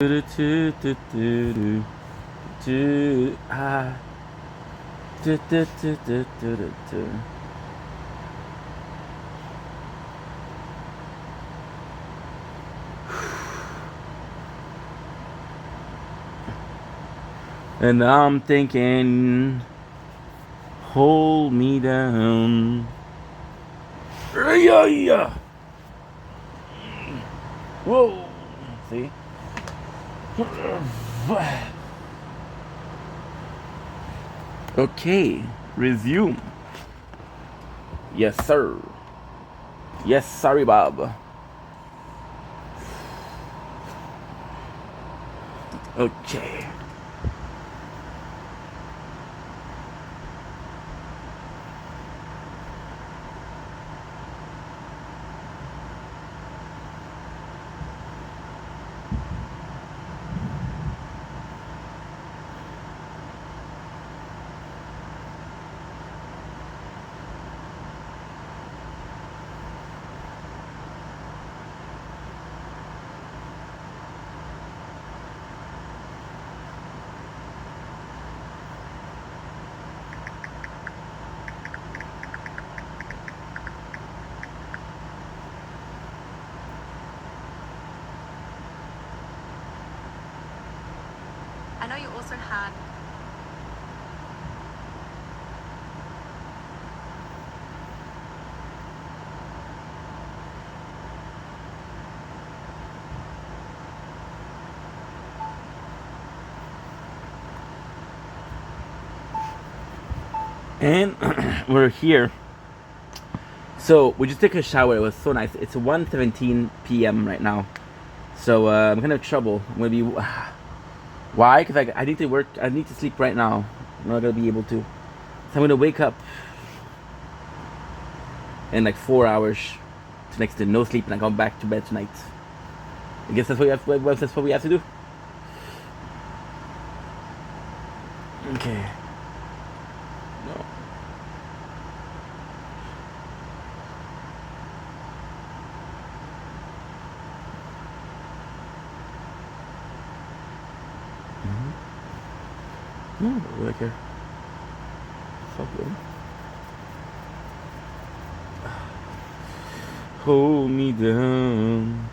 And I'm thinking, hold me down. Yeah. Whoa. See? Okay. Resume. Yes, sir. Yes, sorry, Bob. Okay. I know you also had And we're here. So we just took a shower. It was so nice. It's 1:17 p.m. right now. So I'm gonna have trouble. I'm gonna be. Why? Because I need to work. I need to sleep right now. I'm not gonna be able to. So I'm gonna wake up in like 4 hours. To next to no sleep, and I go back to bed tonight. I guess that's what that's what we have to do. Okay. No. No, I don't really care. Fuck them. Hold me down.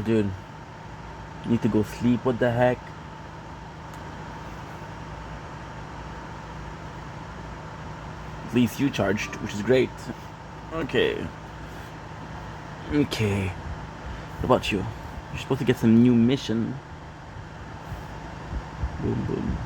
Dude, need to go sleep. What the heck? At least you charged, which is great. Okay. Okay. What about you? You're supposed to get some new mission. Boom, boom.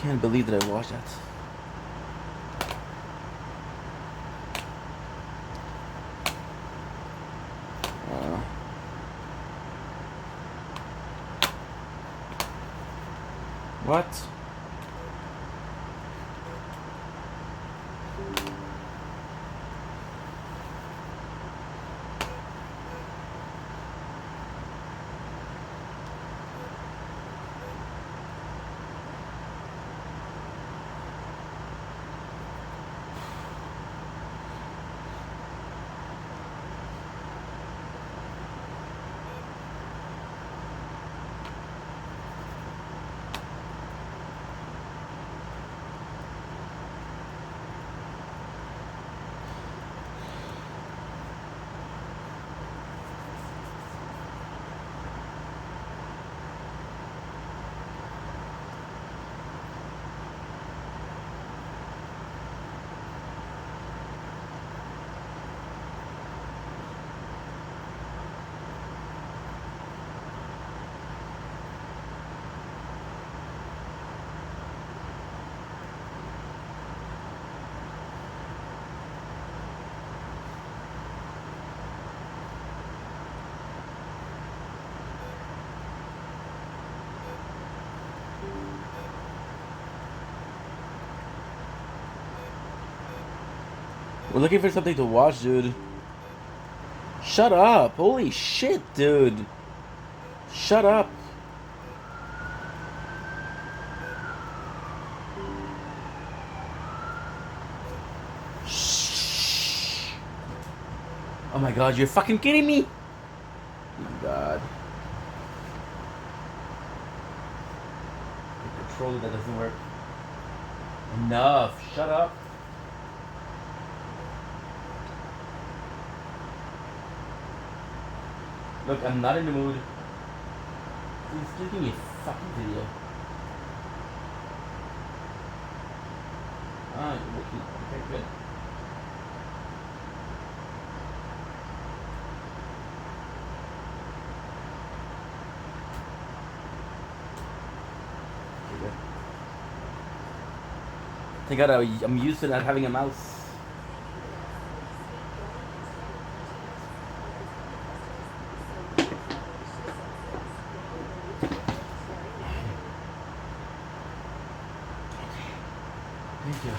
Can't believe that I watched that. What? We're looking for something to watch, dude. Shut up. Holy shit, dude. Shut up. Shh. Oh my god, you're fucking kidding me. Oh my god. The controller that doesn't work. Enough. Shut up. Look, I'm not in the mood. Please just give me a fucking video. Ah, you're looking. Okay, good. Okay, good. Thank God I'm used to not having a mouse. Thank you.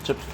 Chips.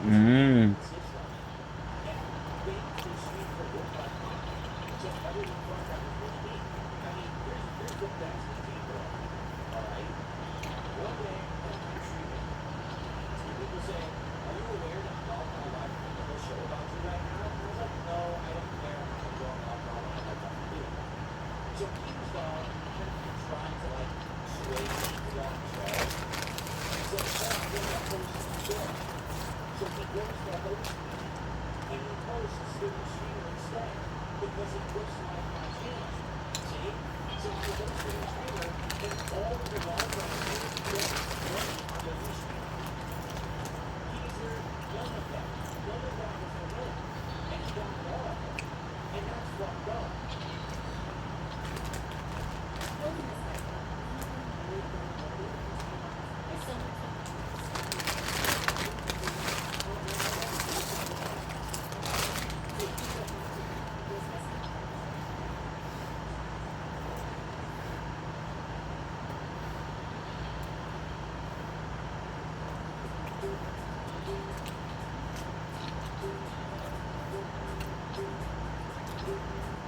Mm.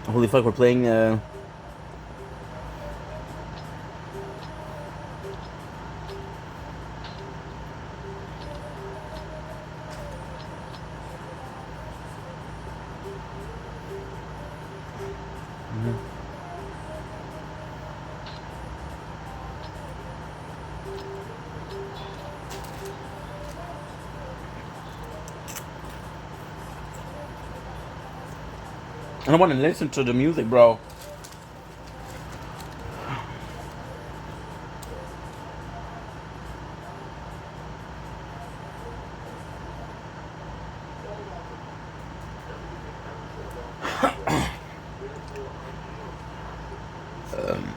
Holy fuck, we're playing I don't want to listen to the music, bro.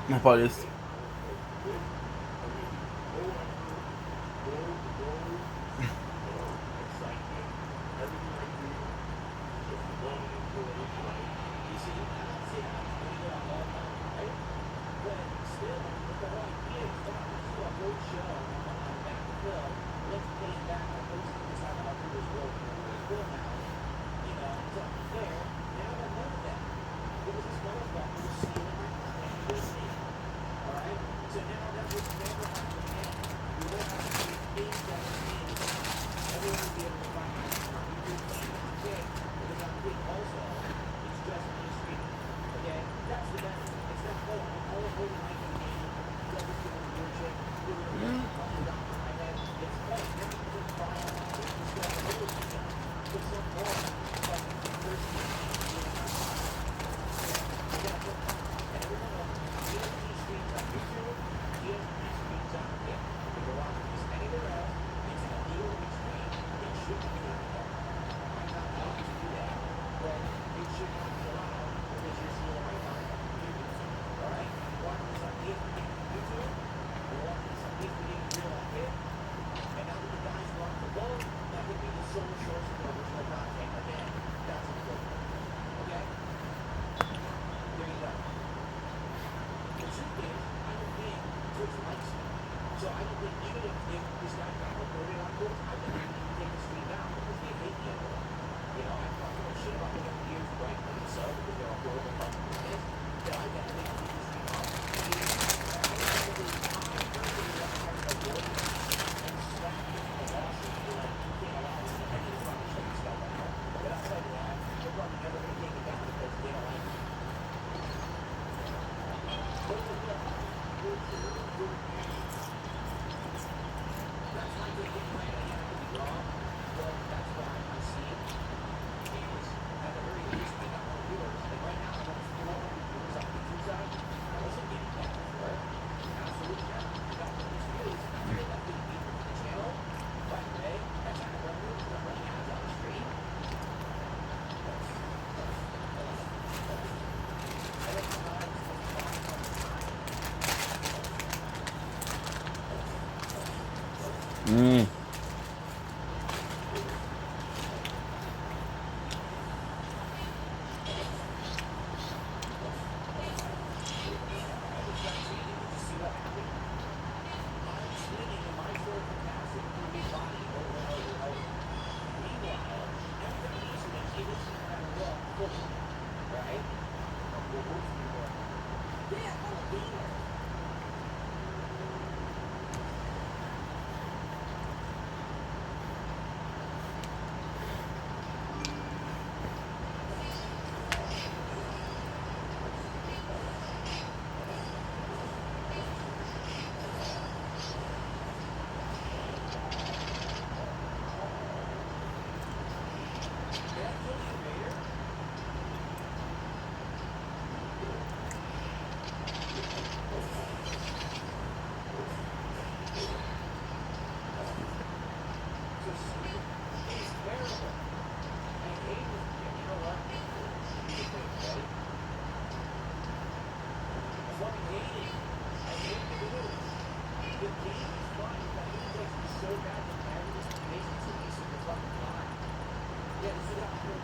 My apologies.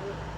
Bom.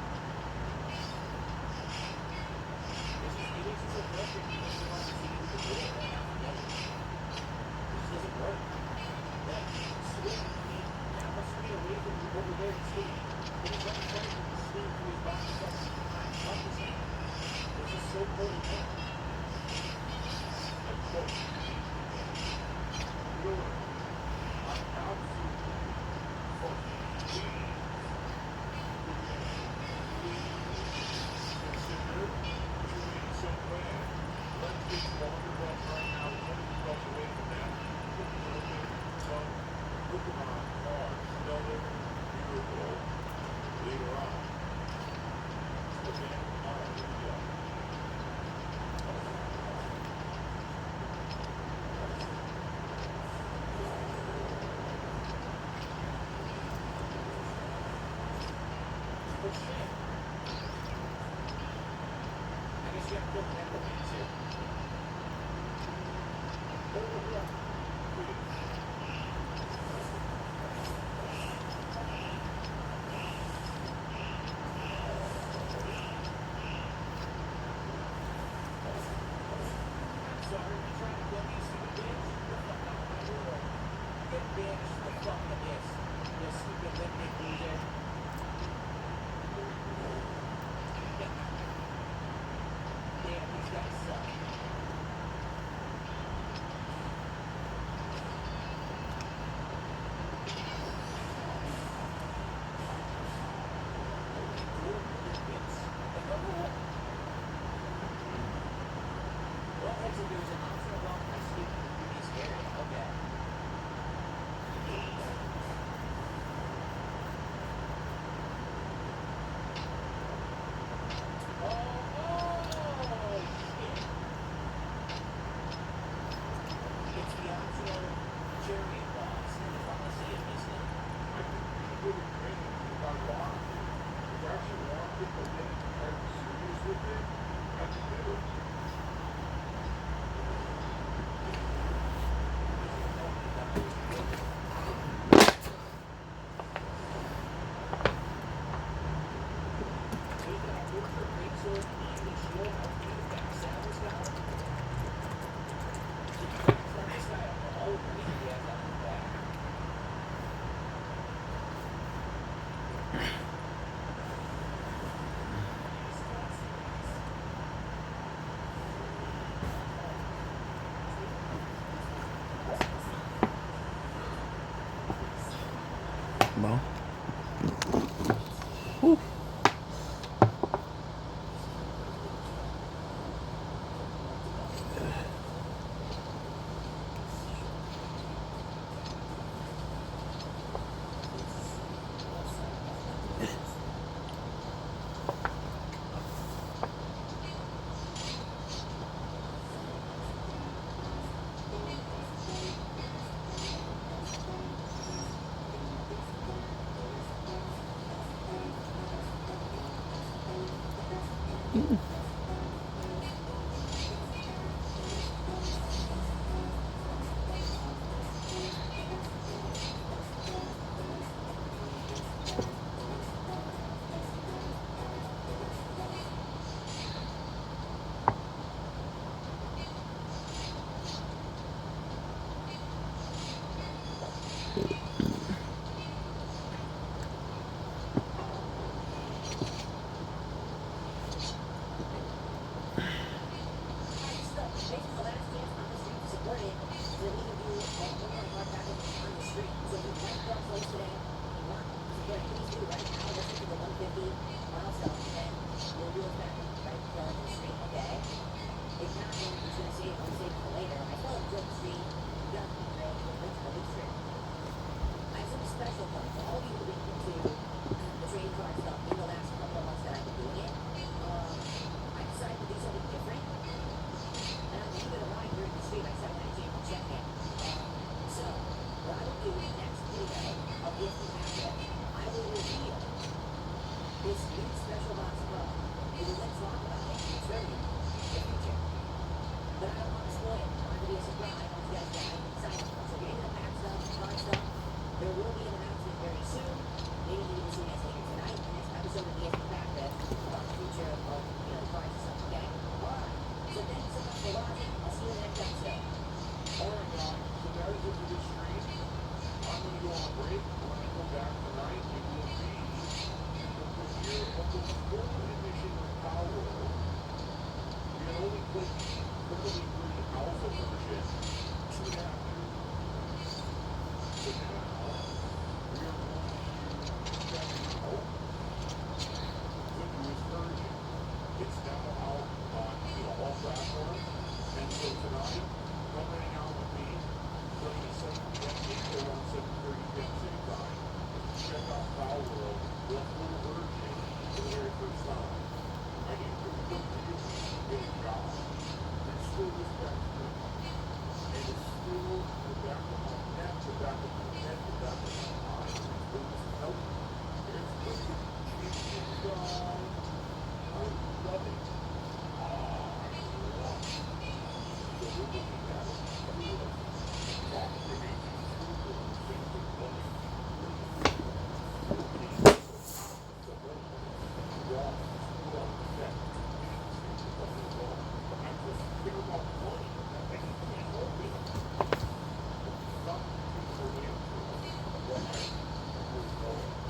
Uh.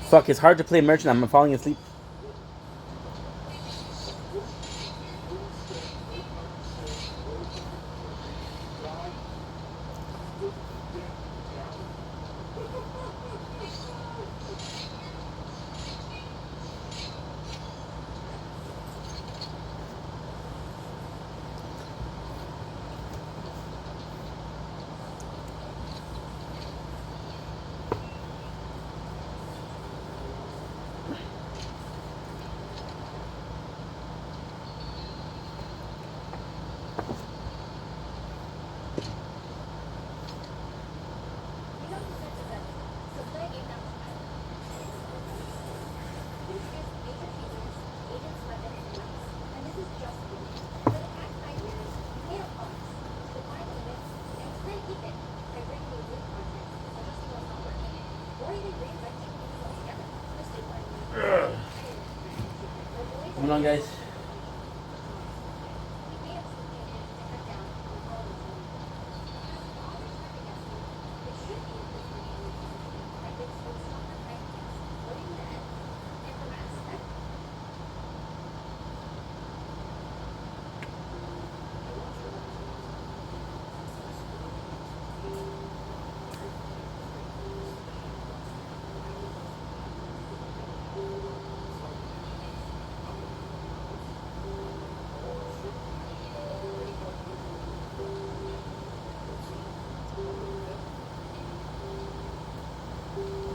Fuck, it's hard to play merchant. I'm falling asleep. Come on, guys.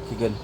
Okay, good.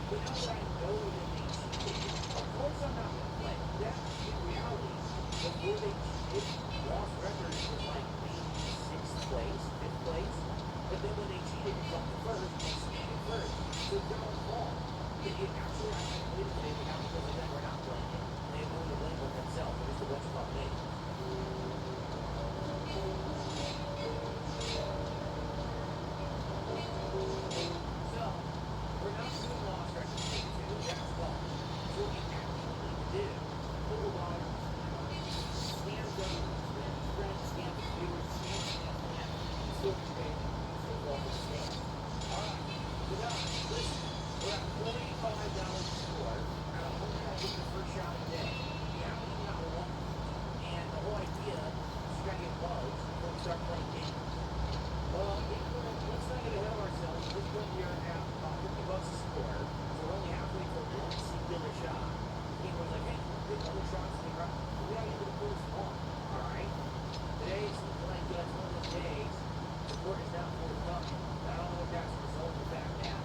But now that I know that they cheated, of course I'm not going to play. That, in reality, before they cheated, Lost Records was like maybe 6th place, 5th place. But then when they cheated, it jumped to 1st, and stayed at 1st. So downfall. It actually, I believe today, but now because of them, we're not playing it. They have no one to blame but themselves. It is the what's called name. So, we're not doing Lost Records. We're doing that's gone. So what we actually need to do, pull the water, scan them, scan the viewers, scan them, still be paid, still go for the scan. Alright, so now, listen, we're at $45 score, and I'm hoping I get the first shot of the day. We haven't even got one, and the whole idea is you gotta get bugs before we start playing games. Well, let's not get ahead of ourselves. At this point, we are at $50 a score, so we're only halfway to one singular shot. He was like, hey, good other shots in the ground. We gotta get to the first one, alright? Today seems like it's one of those days. The court is not forthcoming. I don't know if that's a result of the fact that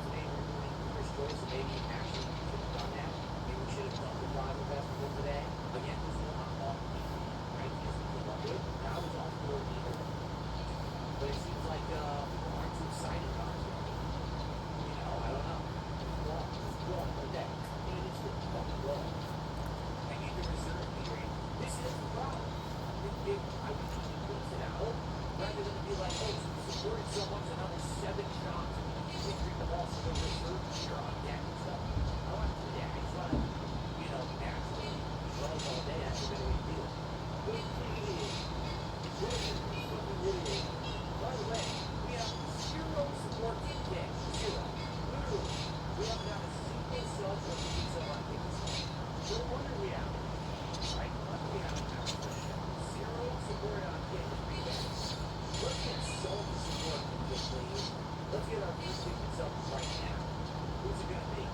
today we're doing first choice, and maybe actually we should have done that. Maybe we should have done the rival festival today. Again, this is not all right? Yes, we came up with. That was all for either. But it seems like people aren't too excited about it. You know, I don't know. It's wrong, okay? It is the fucking wrong. I need the reserve period. This is the problem. If I wish you could close it out, rather than be like, oh, you supported someone's another 7 shots and you can't drink the ball, so the reserve here on deck and stuff. I want to do that. I just want to, you know, naturally run all day. That's a better way to do it. But the thing is, it's really, it's fucking really is. By the way, we have 0 support today. 0. Literally. We haven't had a single cell phone to use up our tickets. No wonder we have it. Right? No wonder we have it. 0 support on tickets. Let's get Soul to support tickets, please. Let's get our first tickets up right now. Who's it going to be?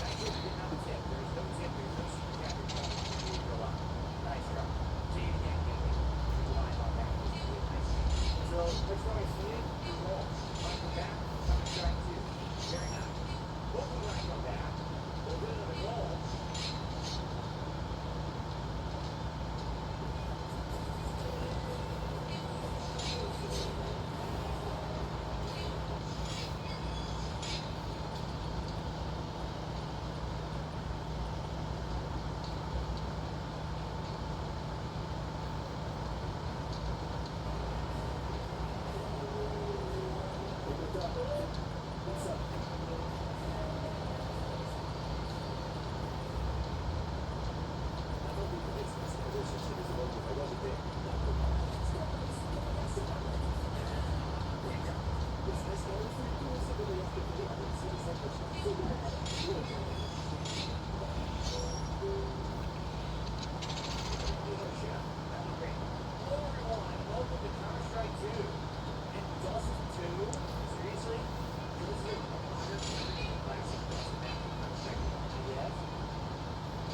Actually, we didn't have a tip. There's no tip. There's no super chat. There's nothing. You go up. Nice try. See you again. Can't wait. Rely on that. This is really nice. So, let's go and see it. We roll. When I come back, I'm going to try too. Very nice. Hopefully when I come back, we'll do another goal. What's up?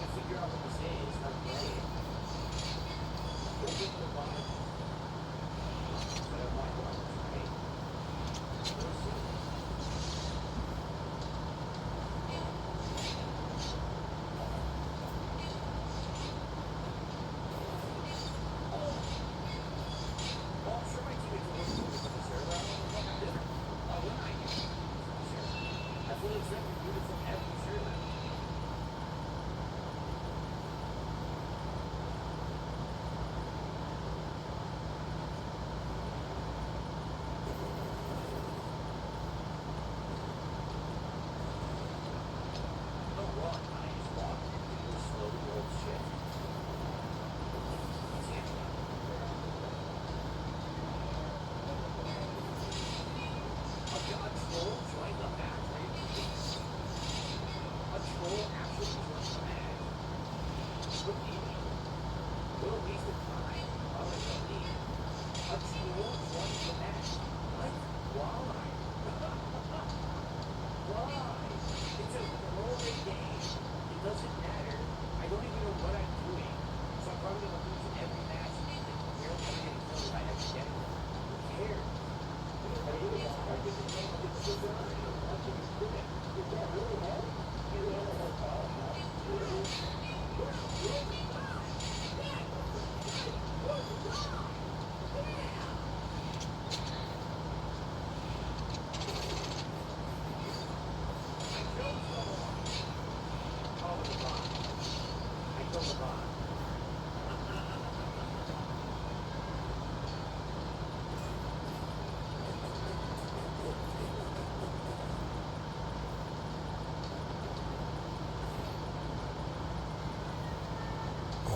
Figure out what this is, how to play it. Open the bottom. But I want ones, right? We'll see. Well, I'm sure my teammates will work with the server. I don't know what I'm doing. Why wouldn't I use it? I fully expect to do it from every server.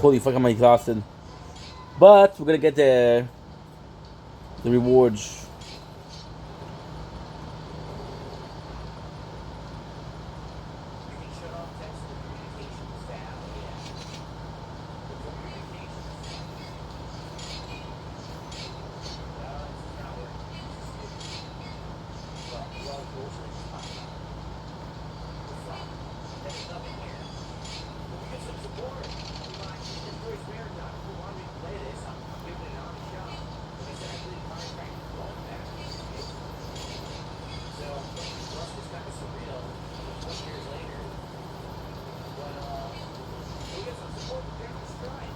Holy fuck, I'm exhausted. But we're gonna get the rewards. You can shut off text to the communications tab. Yeah. The communications tab. No, this is not working. Well, bullshit. It's fine. What's wrong? There's nothing here. Well, we get some support. You mind? It's Joyce Marathon. If you want me to play this, I'm giving it on the shop. Like I said, I believe contract is going back. So, plus it's kind of surreal. 20 years later. But, we'll get some support from Jeremy Stride.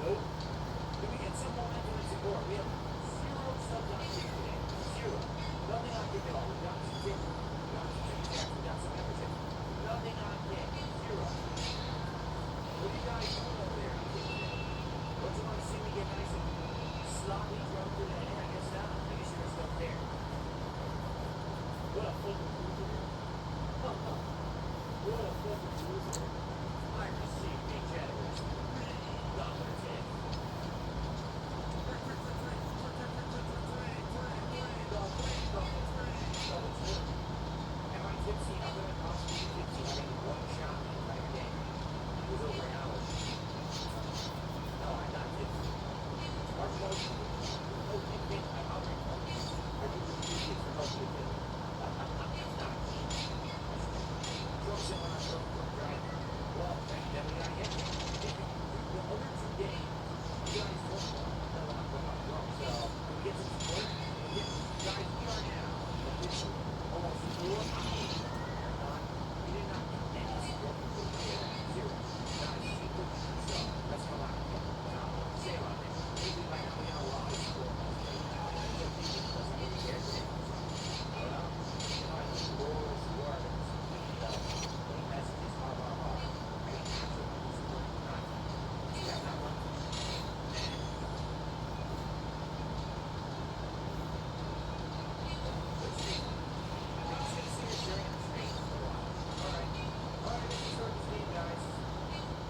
Nope. Can we get some momentum and support? We have 0 subs on kick today. 0. Nothing on kick at all. We've got some kick. We've got some chicken jacks. We've got some membership. Nothing on kick. 0. What are you guys doing over there on kick today? Don't you want to see me get nice and sloppy drunk through the head? I guess not. I guess you're stuck there. What a fucking loser. What a fucking loser. I received a generous $3 tip. Am I tipsy? I'm going to cost you 50. I got one shot the entire game. It was over an hour. No, I'm not tipsy. Our promotion. No, I'm out right now. I do the tickets for help with it. Well, then we gotta get you. The other 2 games, you guys won one. No, I'm wrong. So, can we get some support? Yeah. Guys, we are now officially almost 4 hours in the marathon. We did not get any support from the player. 0. Not a single one. So, let's come on. Now, say about this. Maybe by now we got a lot of support. Doesn't really care today. Well, you know, I think the world is worth it. Messages are I got absolutely support. Yeah, that one. Let's see. I think it's going to see us sharing on the screen for a while. Alright. Alright, let's start this game, guys.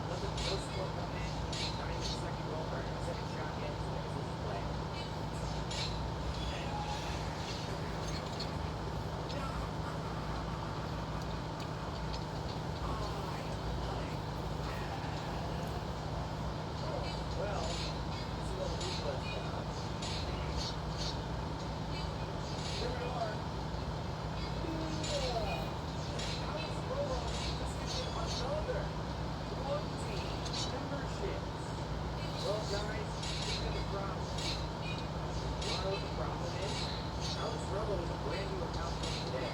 No support coming in. Not even a second goal. Or a second shot yet. So let's just play. Well, this is what the week was. Here we are. Alex Rolo just getting another 20 memberships. Well, guys, here's the problem. You want to know what the problem is? Alex Rolo is a brand new account from today.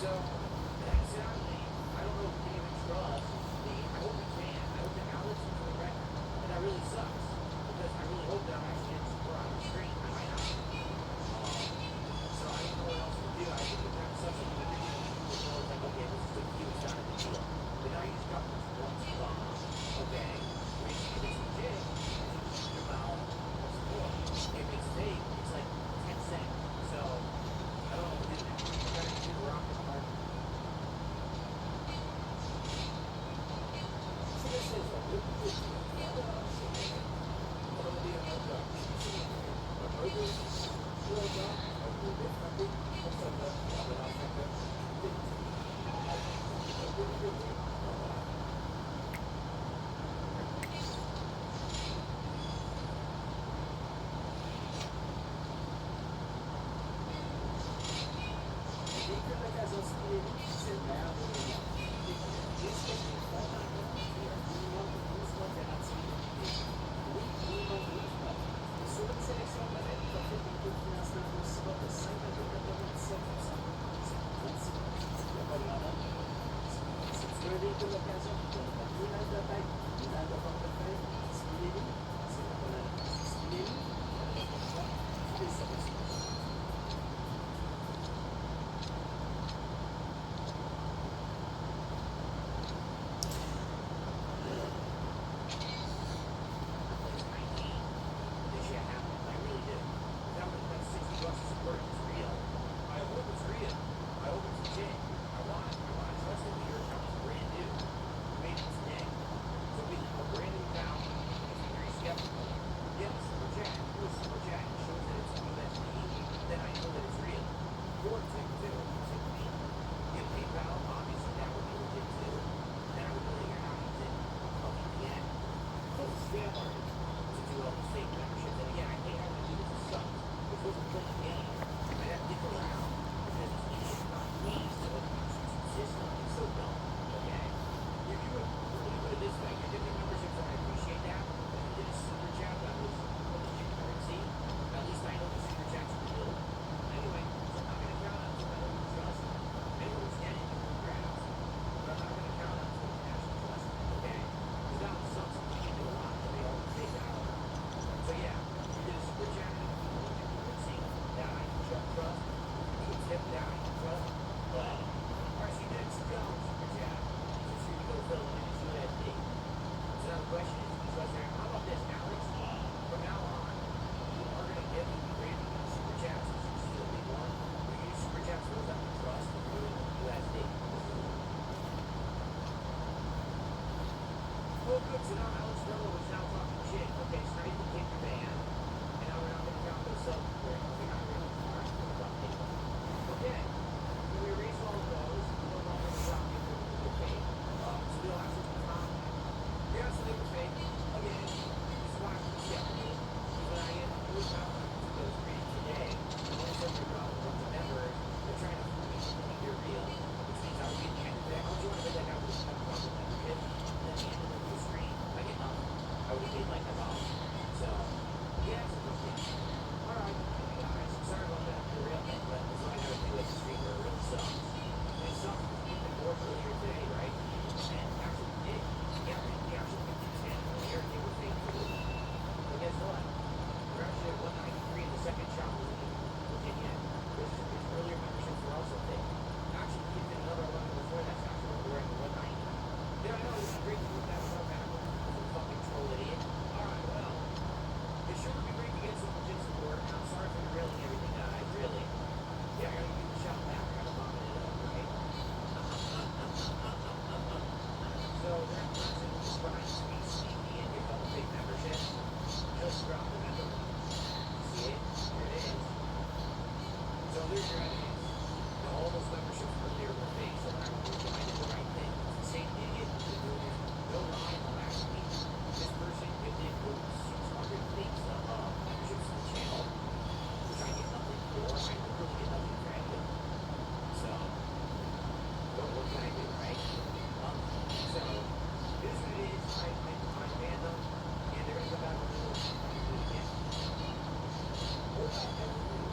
So, sadly, I don't know if we can even trust me. I hope we can. I hope that Alex is for the record. And that really sucks. Because I really hope that I'm actually getting support on the screen. I might not. So I don't know what else to do. I think it kind of sucks that you didn't even do it. It's like, okay, this is the cue. It's not a big deal. But now you just got this one spot. Okay. Which, if it's legit, it's a huge amount of support. If it's fake, it's like 10 cents. So, I don't know what to do now. I gotta choose a rock and a hard. So this is a good position. $60 to support. It's So now Alex Mello is now talking shit. Okay, so now you can take your ban, and now we're not going to count those sub. We're not really. Alright, we'll talk it. Okay. So we erase all of those. We no longer stop it because they're fake. So they'll actually be counted. Yeah, so they were fake. Again, this is why I'm skeptical. Because I am really confident to those grades today. And when it's over about a bunch of members, they're trying to fool me thinking they're real. Which means I would get the end of that. How would you want to bet that guy would have a problem membership? And then the end of the screen, I get nothing. I would have paid like a dollar. So, yeah, it's a good thing. Alright, guys, sorry about that derailment, but that's what I gotta do at the stream where it really sucks. And it sucks because we did the board earlier today, right? And actually did. Yeah, we actually did the stand earlier, and they were fake too. But guess what? We're actually at 193 and the second shot was in Virginia. His earlier memberships were also fake. Actually, we did another one before that's actually what we're at the 190. Yeah, I know, it's great to move that far backwards. It's a fucking troll idiot. Alright, well. It sure would be great to get some legit support, and I'm sorry for derailing everything, guys, really. Yeah, I gotta give the shout back, I gotta vomit it up, right? So, they're constantly trying to be sneaky and give up a big membership. Just drop the member. See it? Here it is. So there's your evidence. Now, all those memberships earlier were fake, so I did the right thing. It's the same idiot who did no lie in the last week. This person gifted over 600 links of memberships to the channel, which I get nothing for. I literally get nothing for any of them. So, what can I do, right? So, it is what it is. I banned them, and they're going to come back with a little something to do it again. What did I ever do?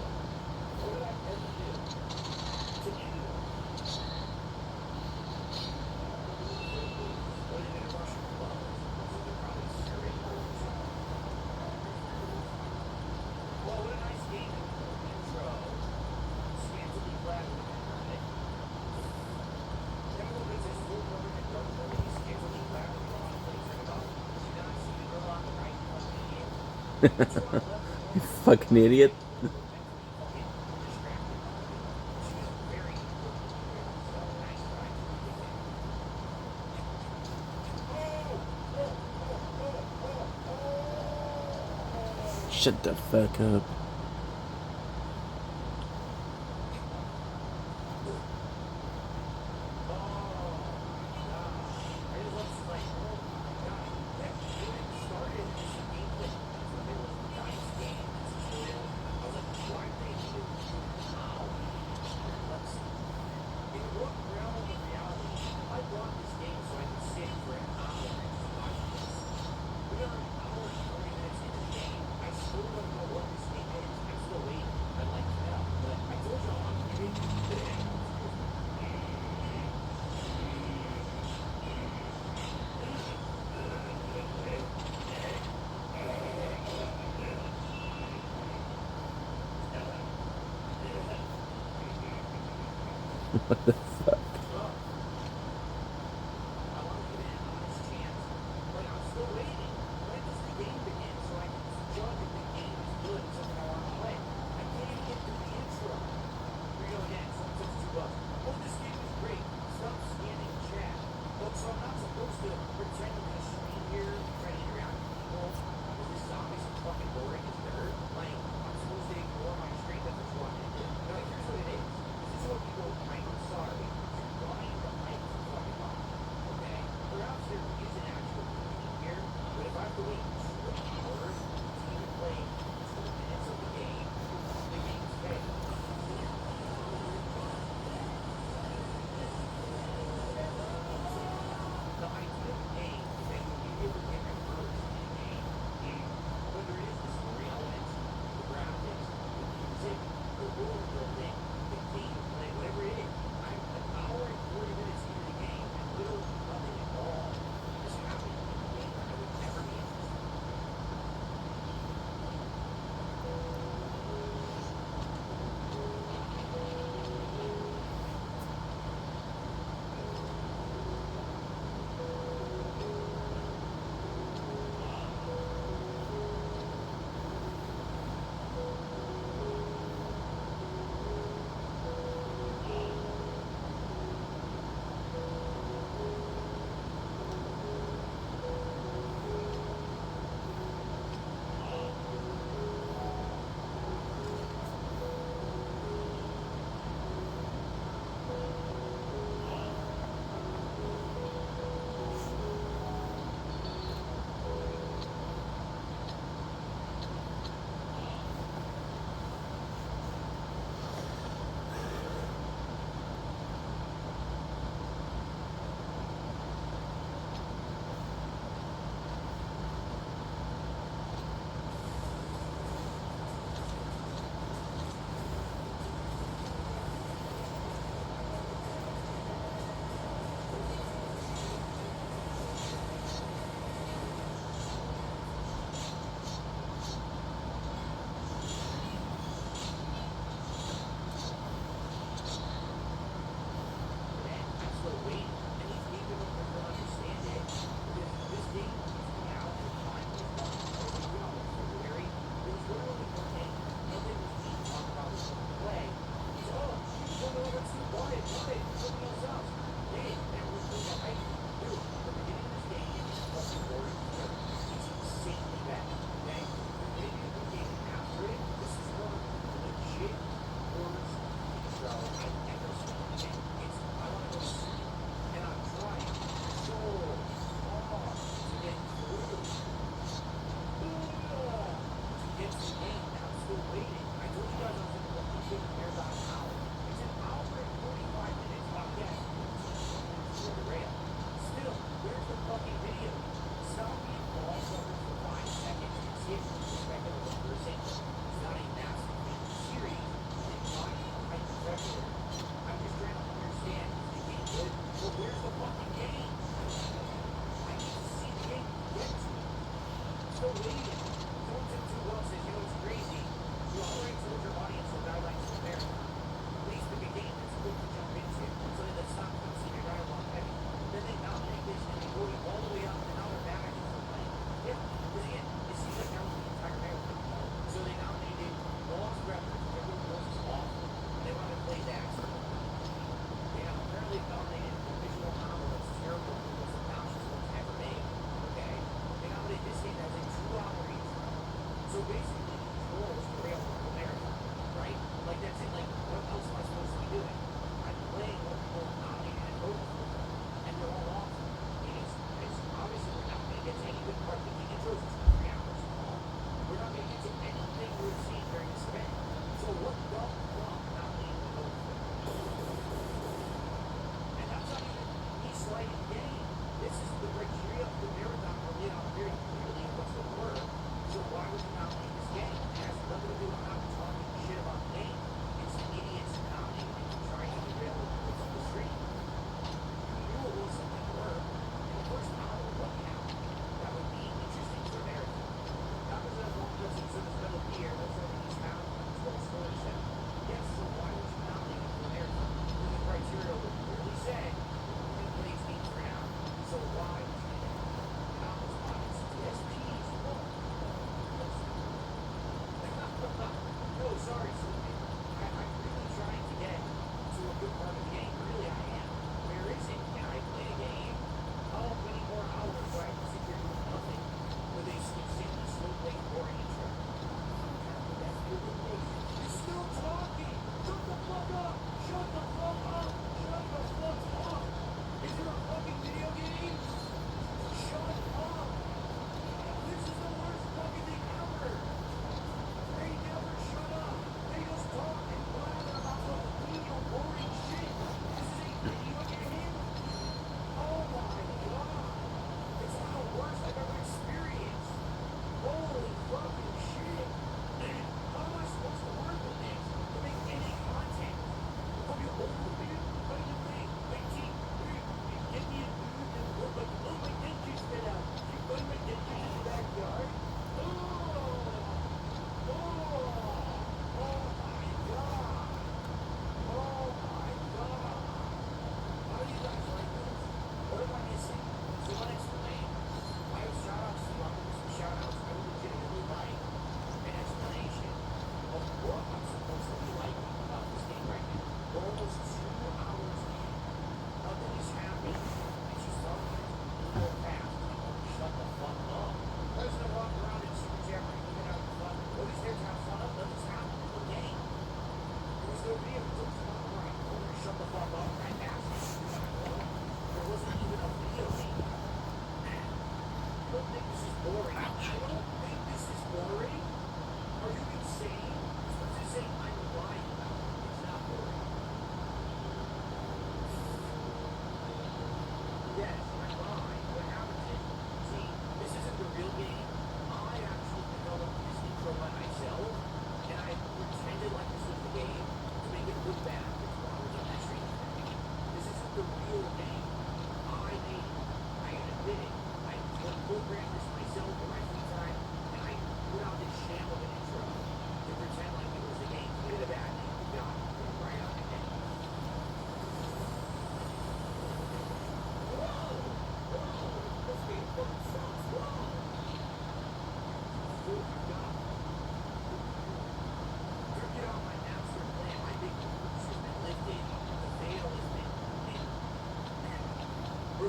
What did I ever do to anyone? Put it in a Russian club. So they're probably serving Russian. Well, what a nice game intro. Scantily clad with it, right? Chemical bits is full covered in dark movies, scantily clad with a lot of things like about. Do you not see the girl on the right, fucking idiot? You fucking idiot. Shut the fuck up. What the fuck?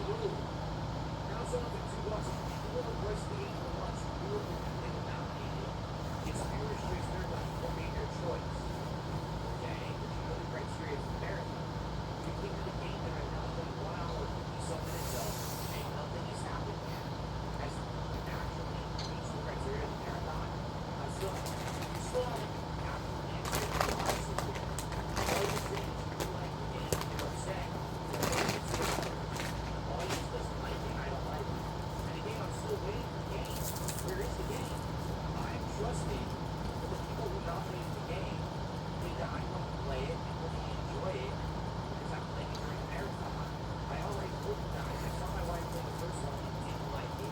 road. Now it's on to $2. You know the price of the game for lunch. You were thinking about eating. It's viewer's choice, third line. You made your choice. Okay? But you know the criteria for the marathon. You came to the game that right now, only 1 hour, 50-some minutes of, and nothing has happened yet. Has actually reached the criteria of the marathon. Still, you still haven't actually answered the question here. All you say is you like the game, you're upset. The audience doesn't like it, I don't like it. And again, I'm still waiting for the game. Where is the game? I'm trusting the people who nominated the game that I'm going to play it and really enjoy it because I'm playing it during the marathon. I already told you guys, I saw my wife play the first one and didn't like it.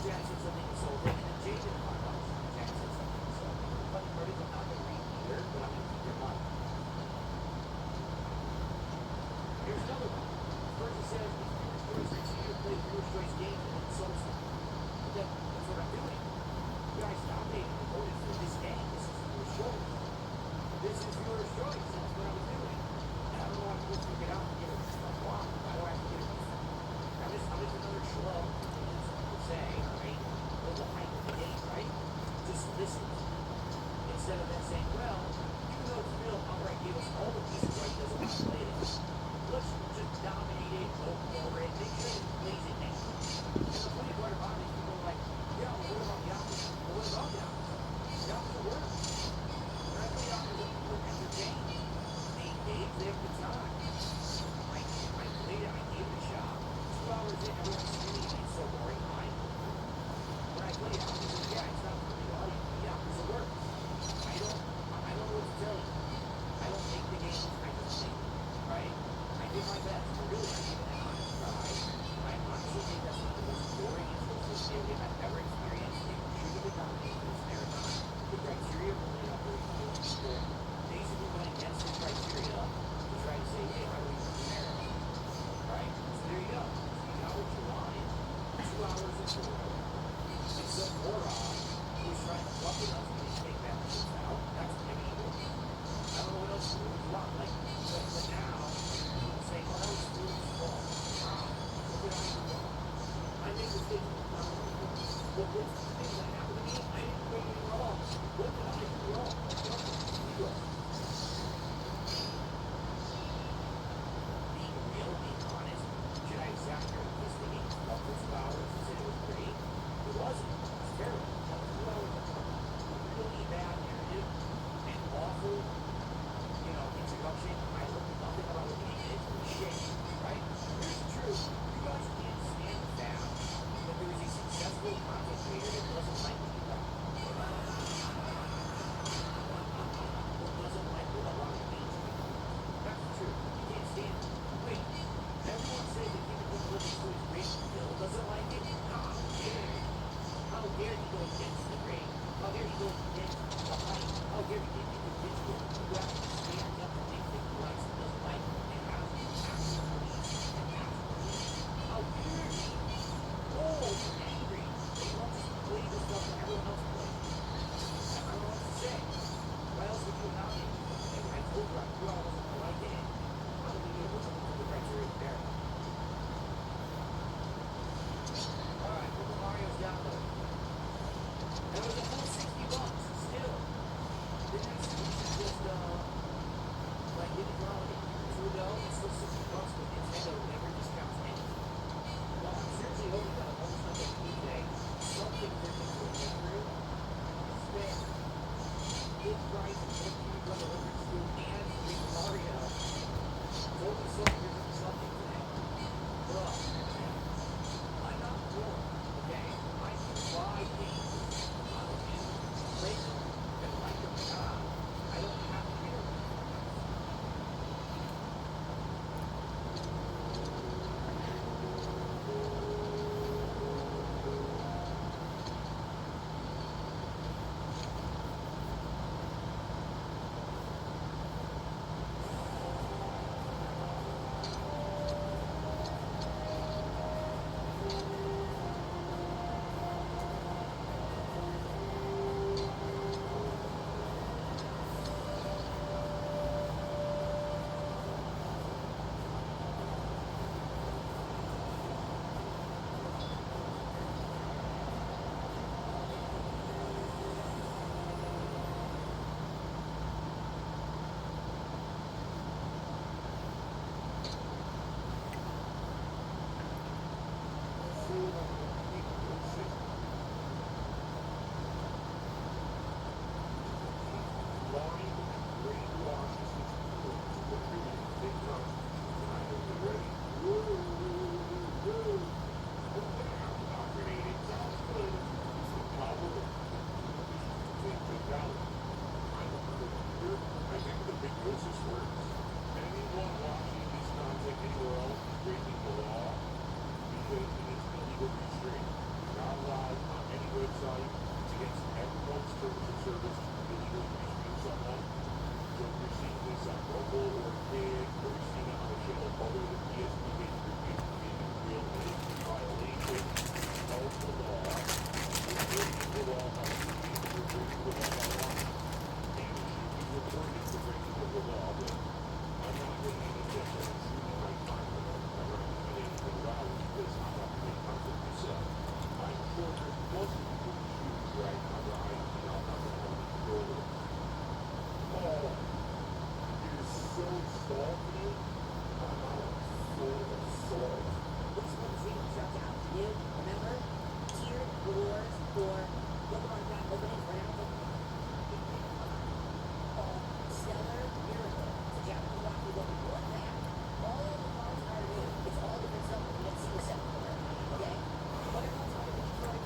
Jack said something insulting, and then Jay didn't talk about it. Jack said something insulting. But I'm not going to read either, but I'm going to keep your money. Here's another one. This person says, if Viewer's Choice continue to play Viewer's Choice games and insult them. But that's what I'm doing. You guys nominated and voted for this game. This is Viewer's Choice. This is Viewer's Choice. That's what I was doing. And I don't know why people freak it out and get it wrong. Why do I have to get it wrong? I'm just another schlub, as people say, right? With the hype of the game, right? Just listen. Instead of them saying, well, even though it's real, Outright gave us all the pieces why he doesn't want to play it. Let's just dominate it, go for it, make sure he plays it next time. And the funny part about it is people are like, yeah, well, what about the opposite? Well, what about the opposite? The opposite works. When I play opposite, people are entertained. They engage, they have a good time. I played it, I gave it a shot. 2 hours in, everyone's screaming, it's so boring. When I play opposite, yeah, it's not for me. Well, the opposite works. I don't know what to tell you. I don't make the games I just think, right? I did my best. Really, I gave it an honest try. I honestly think that's one of the most boring and social game I've ever experienced. It should have been nominated for this marathon. The criteria were laid out very clearly. People basically went against the criteria to try to say, hey, how do we win the marathon? Right? So there you go. So you got what you wanted. 2 hours of total. And some moron who was trying to bucket us when they take benefits out. That's illegal. I don't know what else you would want. Like, but now, people say, oh, that was Steve's fault. Wow. What did I do wrong? I made mistakes all the time. Well, what's the thing that happened to me? I didn't do anything wrong. What did I do wrong? Zero. Being real, being honest, should I have sat here and kissed the game for 2 hours and said it was great? It wasn't. It was terrible. That was 2 hours of really bad narrative and awful, introduction. I learned nothing about what the game is. It was shit, right? Here's the truth. You guys can't stand the fact that there is a successful content creator that doesn't like what you got. What doesn't website. It's against everyone's terms of service to illegally reach someone. So if you're seeing this on mobile or gig, or you're seeing it on a channel other than PSP Gaming or Gaming Real, it is a violation of the law. We're breaking the law on TV, we're breaking the law online. And you should be reported for breaking the law, but I'm not getting any tips on shooting my time with them. I'm not doing anything loud because I'm not doing content myself. I'm sure there's dozens of people shooting right now that I'm not going to have control of. Oh, it is so salty. I'm out full of salt. What's the thing struck out to you? Remember? Tiered rewards for Pokemon Pack openings right now. Stellar Miracle. So Japanese rock you look at that. All the cards are new. It's all different stuff. You don't see the set for it. Okay? What are cards are new?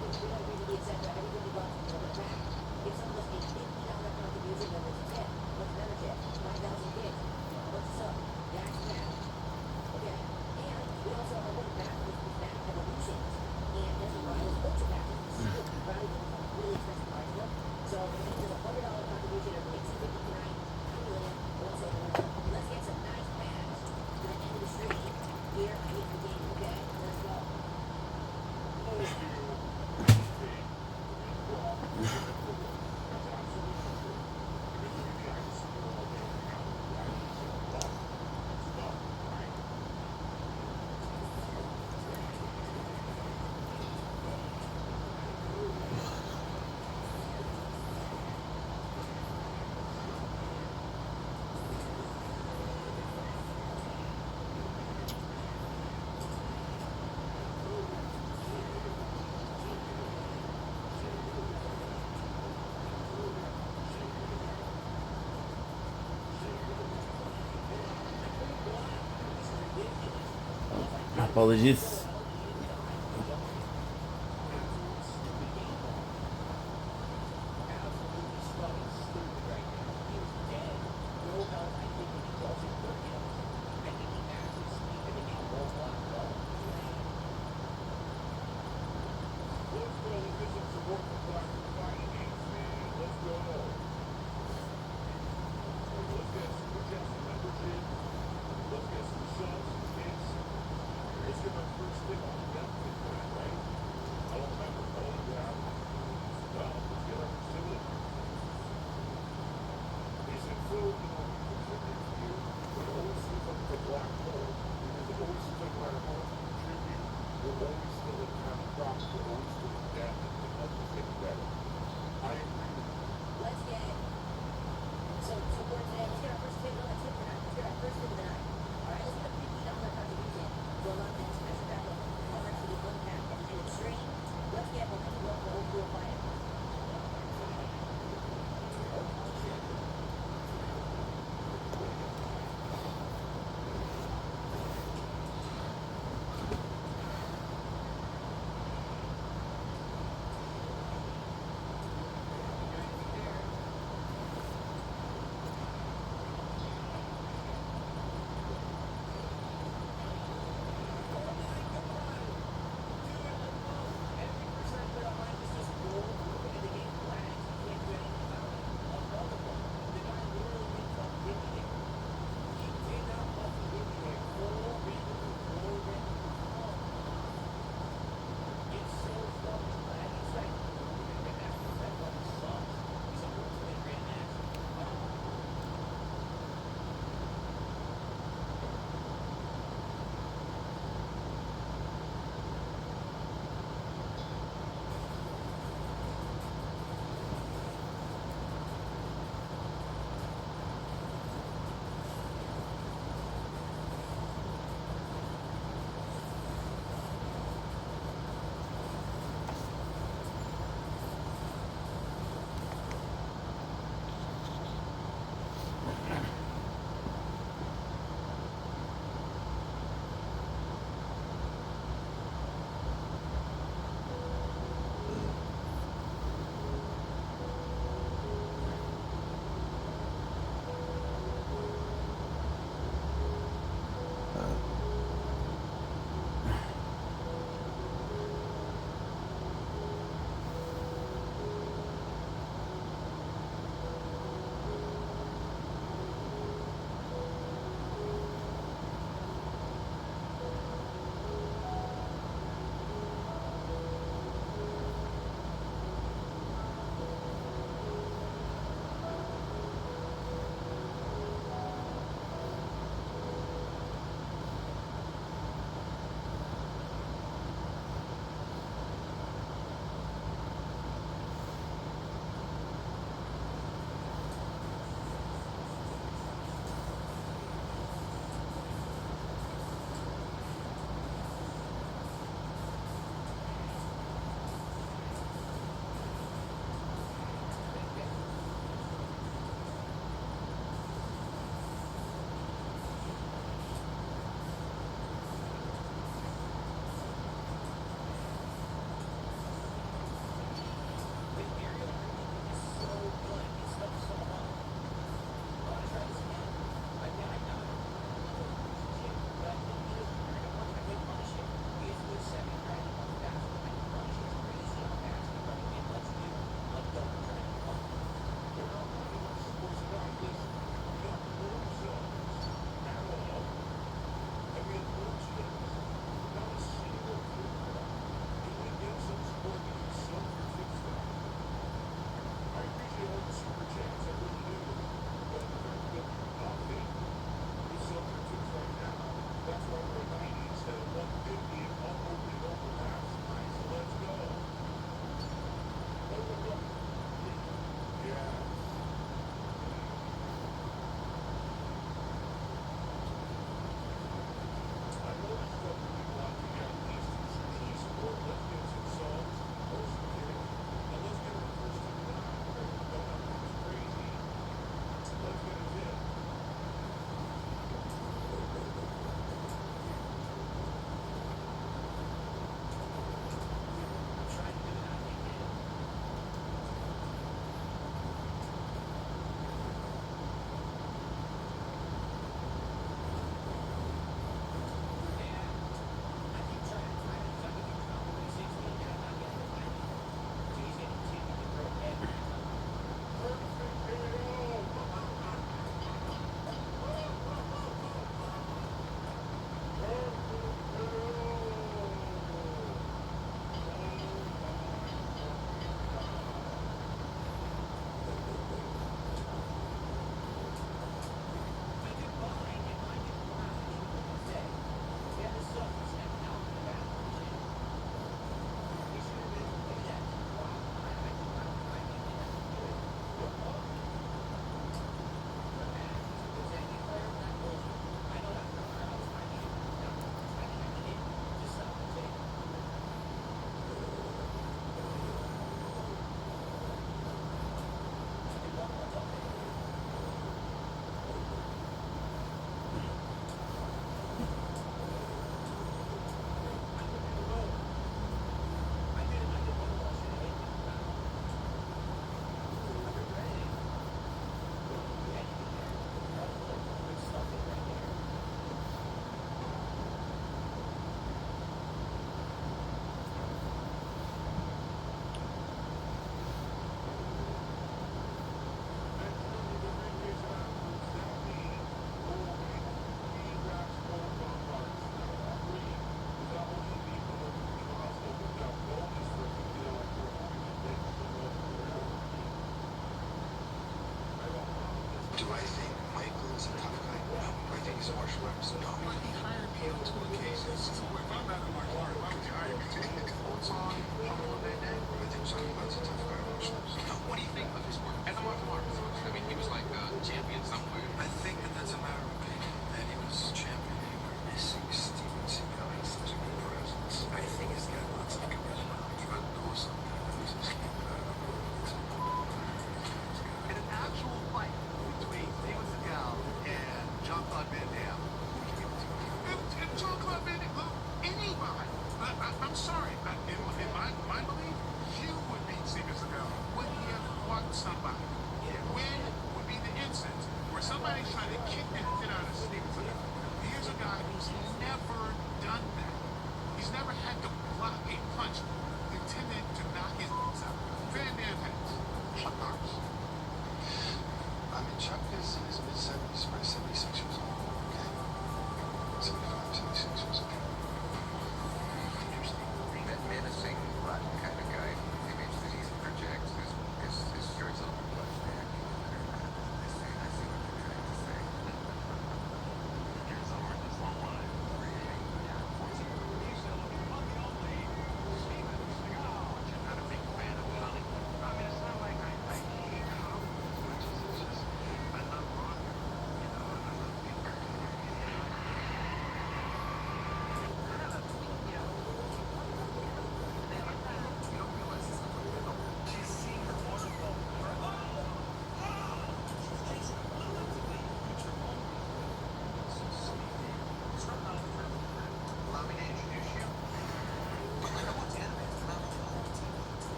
Detroit, Ridley, etc. Everybody loves to know that. If someone does a $50 contribution, then it's a 10. What's membership? 5,000 gigs. What's the sub? That's that. Okay. And we also are looking back with back evolutions. And there's a lot of ultra packages. Probably really expensive cards though. So if there's a $100 contribution or makes it 59, also let's get some nice packs to the end of the stream. Here, I need the game. Okay, let's go. Apologies.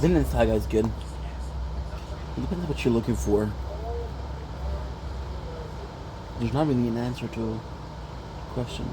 Attendance saga is good. It depends on what you're looking for. There's not really an answer to a question.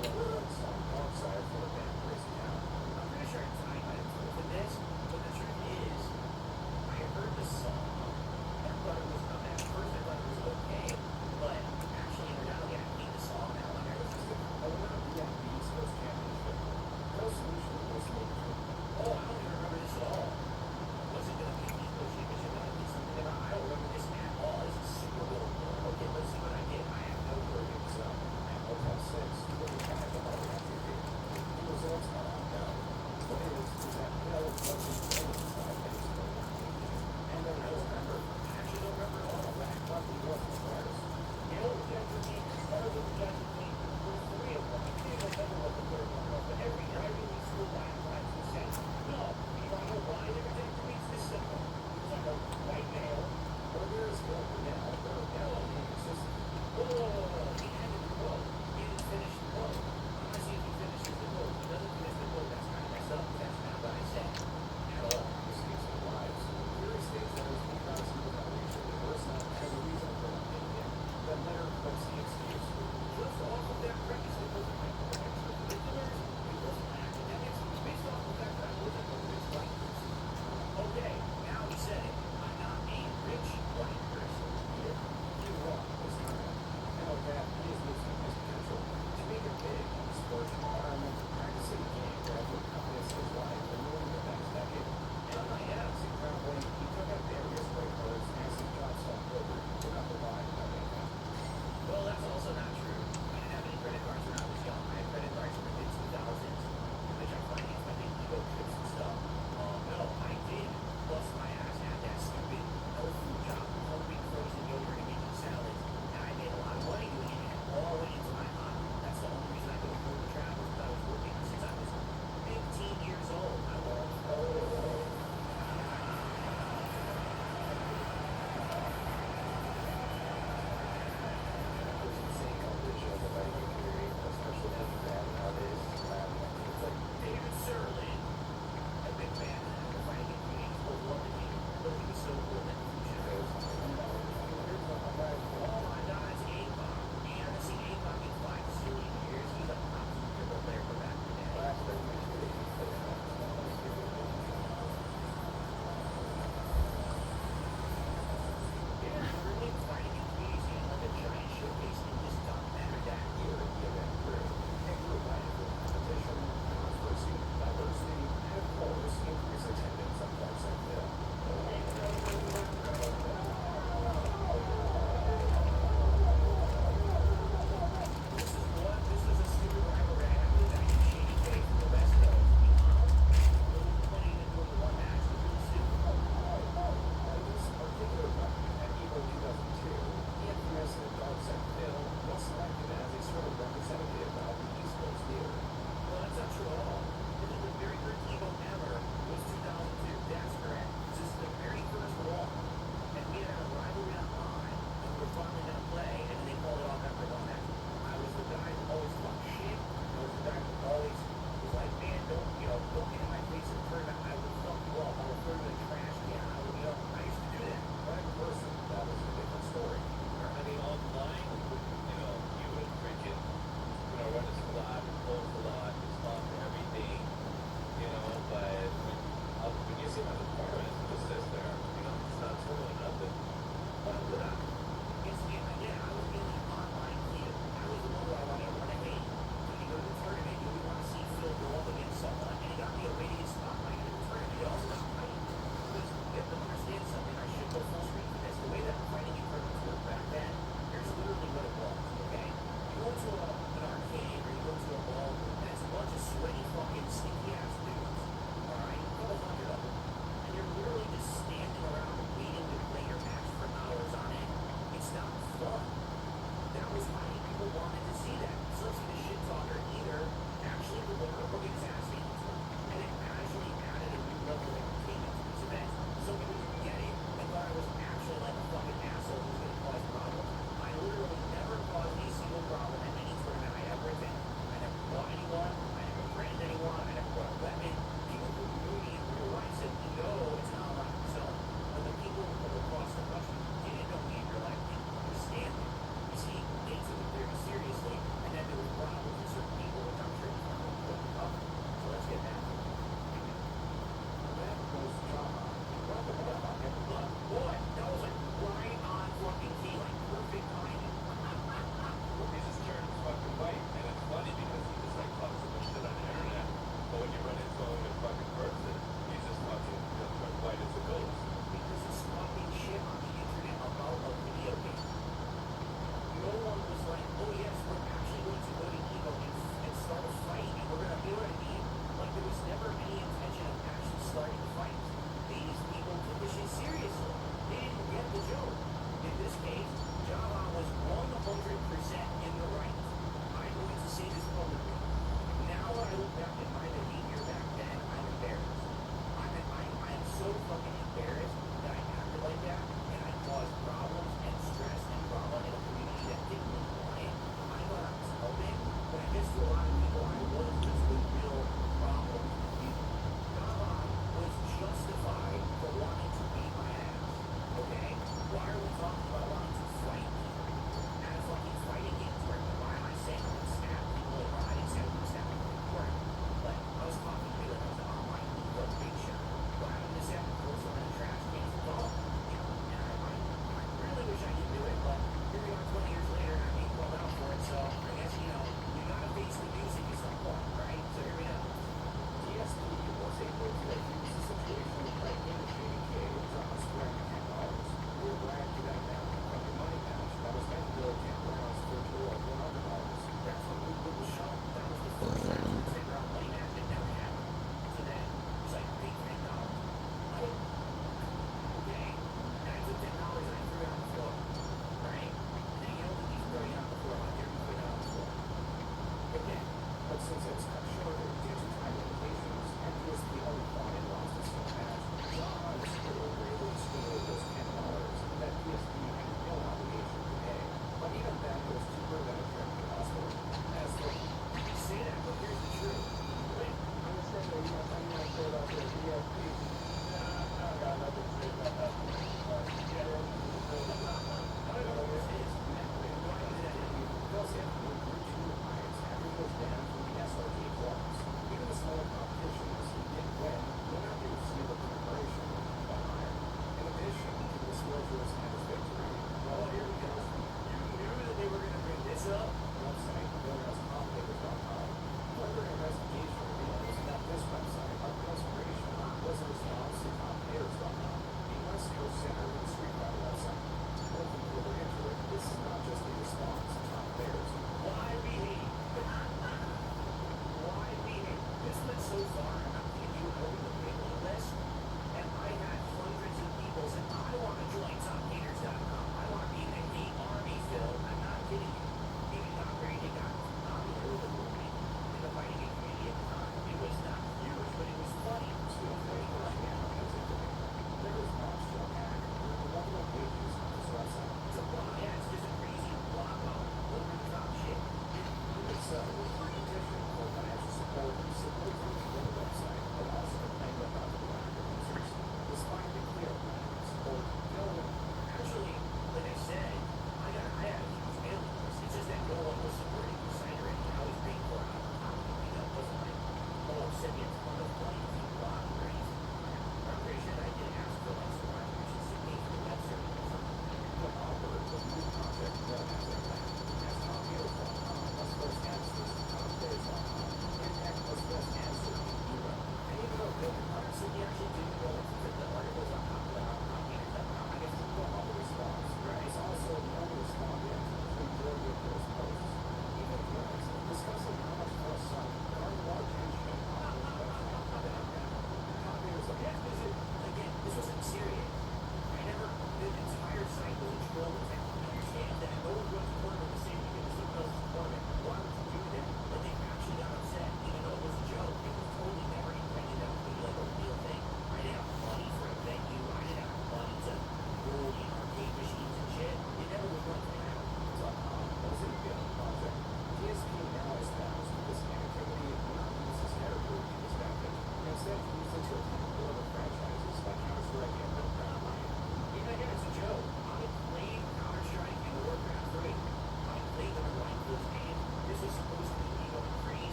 I'm sorry for the bad crazy now. I'm pretty sure tonight I told you this, but the truth is, I heard the song. I thought it was not at first. I thought it was okay, but actually, in reality, I hate the song now. Like I was just like, I went on the East Coast Championship. No solution was made. Oh, I don't even remember this at all. Was it going to be an East Coast Championship? That be something about. I don't remember this at all. This is super little. Okay, let's see what I get. I have no clue. So, I have Motel 6, 45,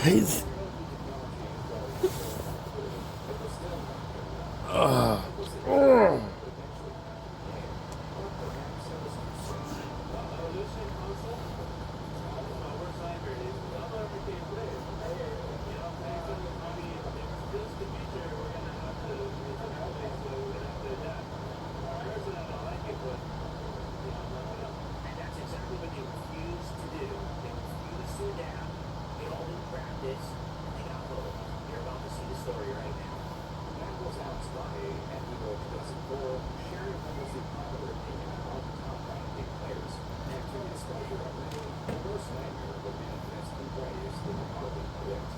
He's. And that's exactly what they refused to do. They refused to adapt. They all didn't practice. And they got both. You're about to see the story right now. That was Alex Valle at Evo 2004, sharing publicly popular opinion about the top ranking players. After the disclosure of many, the worst nightmare would manifest the brightest than the hardly predict.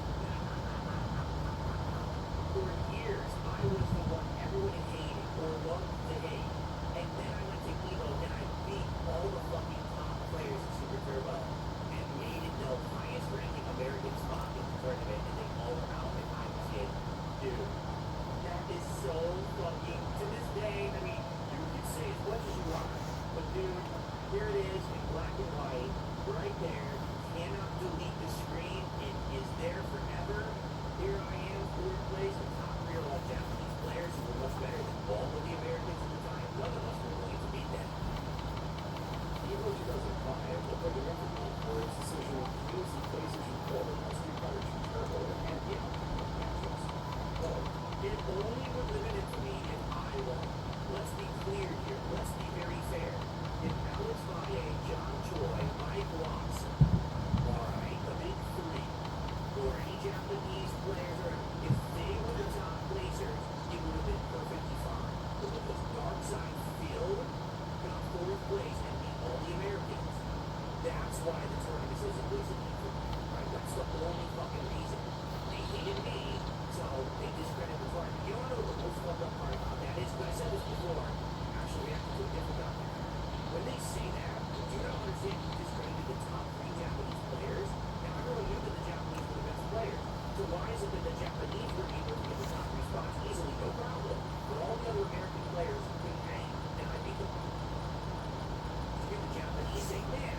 For years, I was the one everyone hated or loved to hate. And then I went to Evo and I beat all the fucking top players in Super Turbo and made it the highest ranking American spot in the tournament, and they all were out, and I was in. Dude, that is so fucking, to this day, I mean, you can say as much as you want, but dude, here it is in black and white, right there. Cannot delete the screen. It is there forever. Here I am, fourth place, the top three are all Japanese players who were much better than all of the Americans at the time. None of us were willing to beat them. Evo 2005 will play the record for its decision to use the PlayStation 4 on Street Fighter 2 Turbo and the matches. But It only would limit it to me if I won. Let's be clear here. Let's be very fair. If Alex Valle, John Choi, Mike Watson, alright, the big three, or any Japanese players, or if they were the top placers, it would have been perfectly fine. But because Darkside Phil got fourth place and beat all the Americans, that's why the tournament isn't losing either. Right? That's the only fucking reason. They hated me, so they discredited the tournament. You don't know what the most fucked up part about that is, but I said this before. Actually, we have to do a different document. When they say that, do you not understand you discredited the top three Japanese players? Now everyone knew that the Japanese were the best players. So why is it that the Japanese were able to get the top three spots easily, no problem, but all the other American players couldn't hang, and I beat them? You get the Japanese saying, man,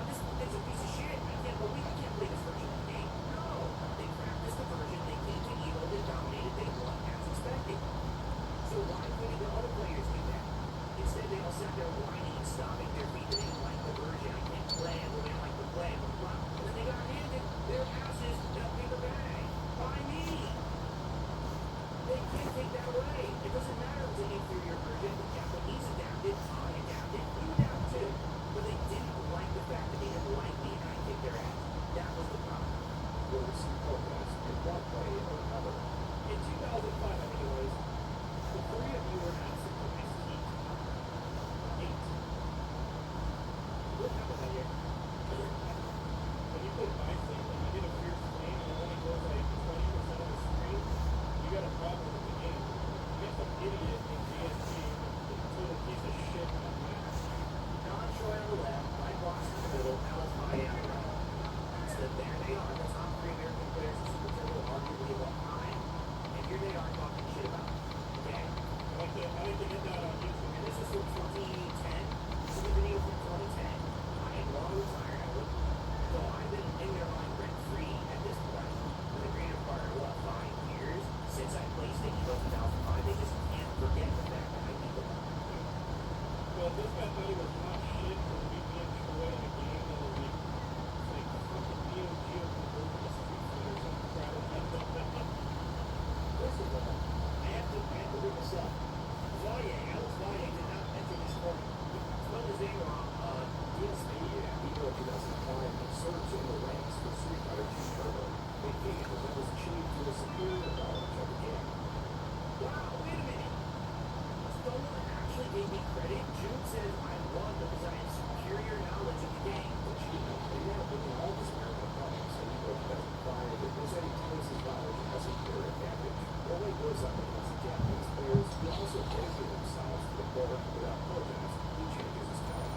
this thing's a piece of shit. I can't play this version of the game. No, they practiced the version, they came to Evo, they dominated, they won as expected. So why couldn't the other players do that? Instead, they all sat there whining and stomping their feet. They didn't like the version. I can't play it. We didn't like to play. Blah, blah, blah. And then they got handed their asses that paper bag by me. They can't take that away. It doesn't matter if it's an inferior version. The Japanese adapted. I adapted. You adapt too. But they didn't like the fact that they didn't like me and I kicked their ass. That was the problem. will receive programs in one way or another. In 2005, I think it was, the three of you were absent from this heat. 8. What happened that year? When you put bison and you get a fierce flame and it only goes like 20% of the screen, you got a problem with the game. You got some idiot in GSG with a total piece of shit on the map. John Troy on the left, Mike Watson in the middle, Alex Valle on the right. So there they are, the top 3 American players in Super Turbo, arguably of all time. And here they are talking shit about it. Okay? I like to get that on YouTube. And this is from 2010. This is a video from 2010. I am long retired. So I've been in their mind rent-free at this point. For the greater part of, 5 years since I placed the Evo 2005. They just can't forget the fact that I beat them. Well, this guy thought he was hot shit for being Troy in a game the other week. It's like fucking Neo Geo converted to Street Fighter or some crap like that. First of all, I have to bring this up. Alex Valle did not enter this tournament. Spelled his name wrong. DSP at Evo 2005 had surged in the ranks for Street Fighter 2 Turbo, a feat that was achieved through a superior knowledge of the game. Wow, wait a minute. Someone actually gave me credit. Jude says I won because I had superior knowledge of the game. But you know, they now beating all his American opponents at Evo 2005 that presenting twice his knowledge as a clear advantage. While he goes up against the Japanese players who also dedicate themselves to the sport without protest, he changes his tone.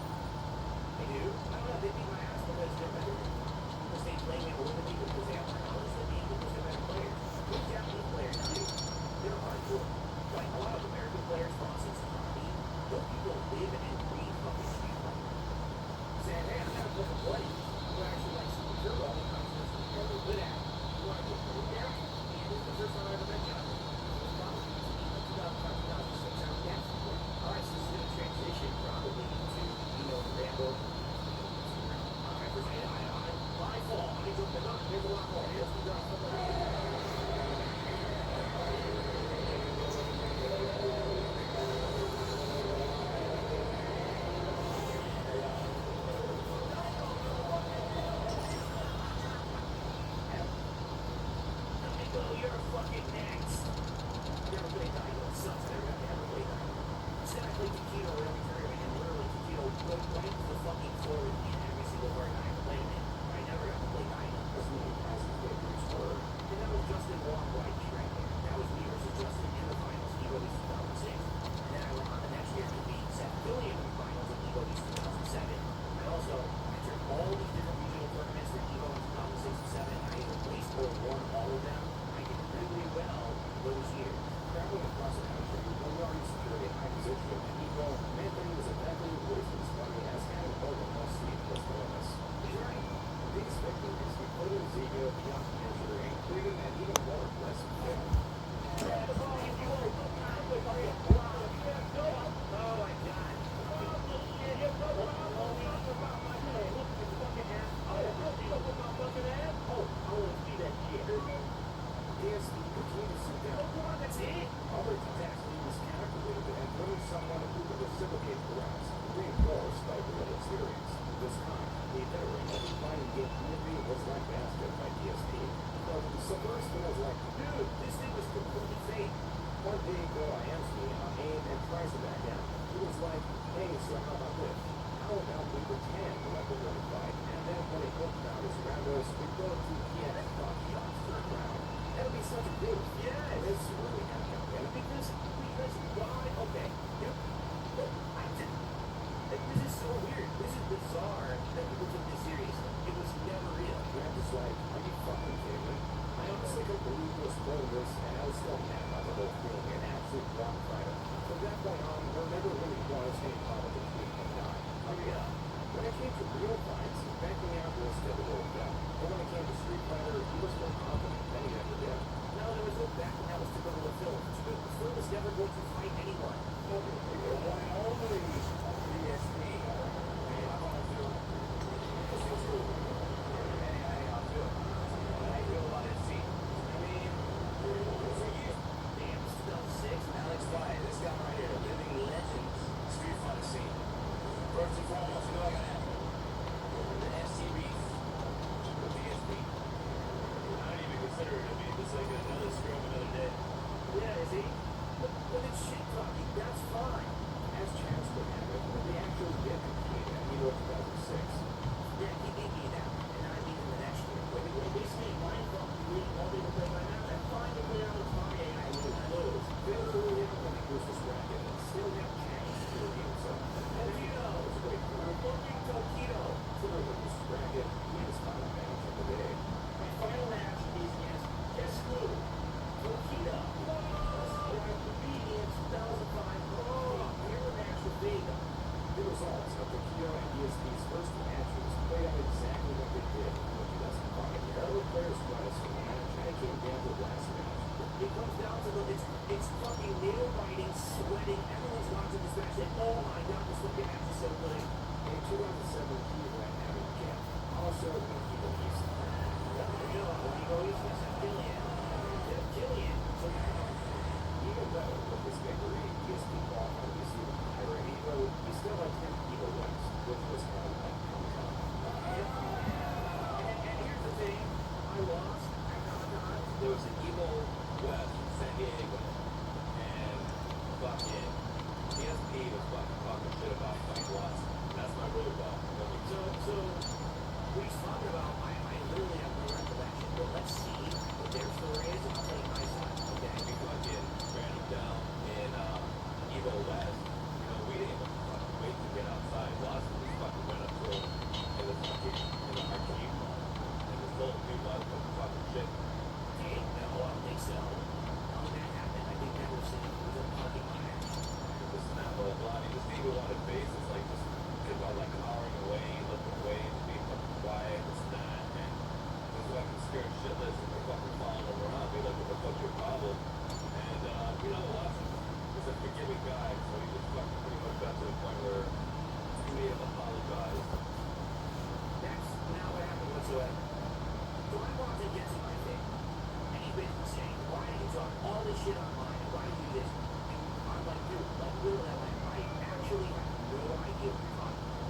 They do? I don't know. They beat my ass because they're better than me. Because they play me more than me because they have more knowledge than me because they're better players. Good Japanese players, too. They're hardcore. Like a lot of American players, Boston, Sakami, those people live and breathe fucking street fighter. Saying, hey, I'm not a fucking buddy. Who actually likes Super Turbo and comes to this Super Turbo good at. these years. Traveling across the country, when we already secured a high position at Eagle, Anthony was eventually wasting his money as having more than must-see plus bonus. He's right. These victories included Ziga, Young Fisher, including an even more impressive kill. Oh my God. DSP continued to sit down. That's it. Other times, he was calculated and bringing someone who could reciprocate perhaps, reinforced by real experience. This time, the veteran of the fighting game community was lambasted by DSP. So first, it was like, Dude, this thing was completely fake. one day ago, I asked me, aim and tries to back down. It was like, hey, so how about this? How about we pretend like we're going to fight, and then when a hook crowd is around us, we go to get buck shots to the ground. That'll be such a goof. Yes. This really happened, okay? Because why? Okay. Look, this is so weird. This is bizarre that people took this seriously. It was never real. And I'm just like, are you fucking kidding me? I honestly couldn't believe he was pulling this, and I was still mad about the whole thing, an absolute rock fighter. From that point on, there never really was any problem between him and I. When it came to real fights, backing out was still a little bit. But when it came to Street Fighter, he was more confident than he ever did. No, there was no backing out. Was typical of Phil. Phil was never going to fight anyone. Damn, Spell 6. Alex Wyatt, this guy right here, living legends, Street Fighter scene. First and foremost, you know I gotta ask you. The FC beef, the DSP. I don't even consider it a beef. It's like another screw of another day. Yeah, is he? But it's shit talking. That's fine. As chance would have it, they actually did compete at Evo 2006. Yeah, he beat me now, and I beat him the next year. Wait, basically, mine from we all didn't play right now. That's fine to play out of fine. I lose. Phil really didn't think he was this bracket and still have a chance to redeem himself. Tokido! Fucking Tokido! Considering with this bracket, he had his final match of the day. My final match is against, guess who? Tokido. Subscribe to me in 2005. Oh, mirror match with Vega. The results of the Keto and DSP's first two matches played out exactly what they did in 2005. All the players pressed for the match, and it came down to the last match. It comes down to it's fucking nail biting, sweating. Everyone's watching this match saying, oh my god, this fucking match is so good. In 2007, he went out again. Also, when he released Killian. even though with this victory, DSP qualified to receive a higher Evo, he still had 10 Evo wins, which was held at Comic-Con. And here's the thing, I lost at Comic-Con. There was an Evo West in San Diego, and fucking DSP was fucking talking shit about Mike Watson. That's my road dog. So what he's talking about, I literally have no recollection. But let's see what their story is, and I'll tell you my side, okay? We fucking ran him down in Evo West. You know, we didn't even fucking wait to get outside. Watson just fucking went up to him in the fucking in the arcade mall and just told him, dude, Watson was fucking shit. Okay, no, I don't think so. How did that happen? I think that was a parking match. This and that, blah, blah. He just even wanted faces, like, just kept on, like, cowering away, looking away, and being fucking quiet, this and that, and just fucking scared shitless, and they're fucking following him around, be like, what the fuck's your problem? And, you know, Watson is a forgiving guy, so he just fucking pretty much got to the point where he made him apologize. That's not what happened whatsoever. John Watson gets in my face, and he's basically saying, why did you talk all this shit online, and why did you do this? And I'm like, dude, like, literally, I'm like, I actually have no idea what you're talking about.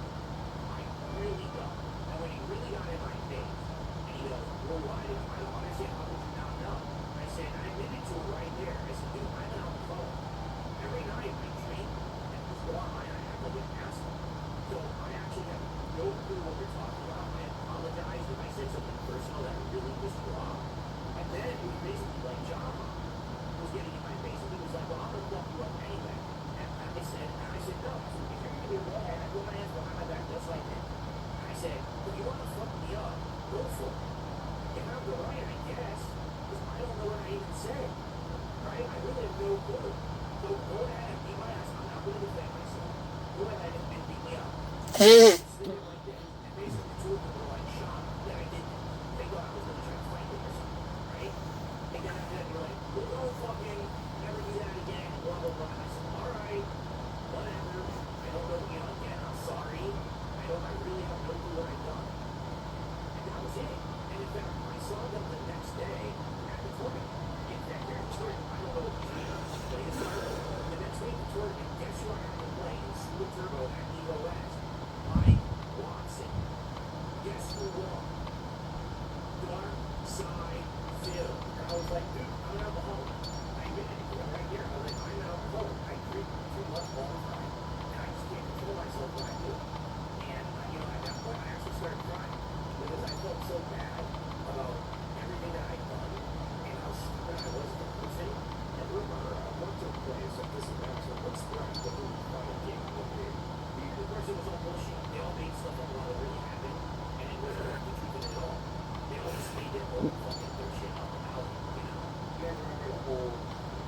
I really don't. And when he really got in my face, and he goes, well, why did I don't understand, how would you not know? I said, I admitted to it right there. I said, dude, I've been on the phone. Every night I drink and just go online, I act like an asshole. So I actually have no clue what you're talking about. I apologize if I said something personal that really was wrong. And then it was basically like Java was getting in Sitting like this, and basically two of them were like shocked that I did that. They thought I was gonna try to fight them or something, right? And then after that, you're like, well, don't fucking never do that again, blah, blah, blah. And I said, all right, whatever. I don't know, you know, again, I'm sorry. I really have no clue what I've done. And that was it. And in fact, I saw them the next day at the tournament. In fact, they're in tournament. I don't know what the team is, but it's tournament. The next day at the tournament, guess who I had to play in Super Turbo at Evo West? Mike Watson. Guess who won? Dark Side Phil. And I was like, dude, I'm out of home. I admitted it right here. I was like, I'm out of home. I drink too much all the time. And I just can't control myself when I do it. And, you know, at that point, I actually started crying because I felt so bad about everything that I'd done and how stupid I was as a person. A rumor what took place at this event was spread the who final game will be. The person was all bullshit. They all made stuff up while it really happened, and it wasn't the truth of it at all. They all just made their own fucking their shit up about it, you know? You guys remember the whole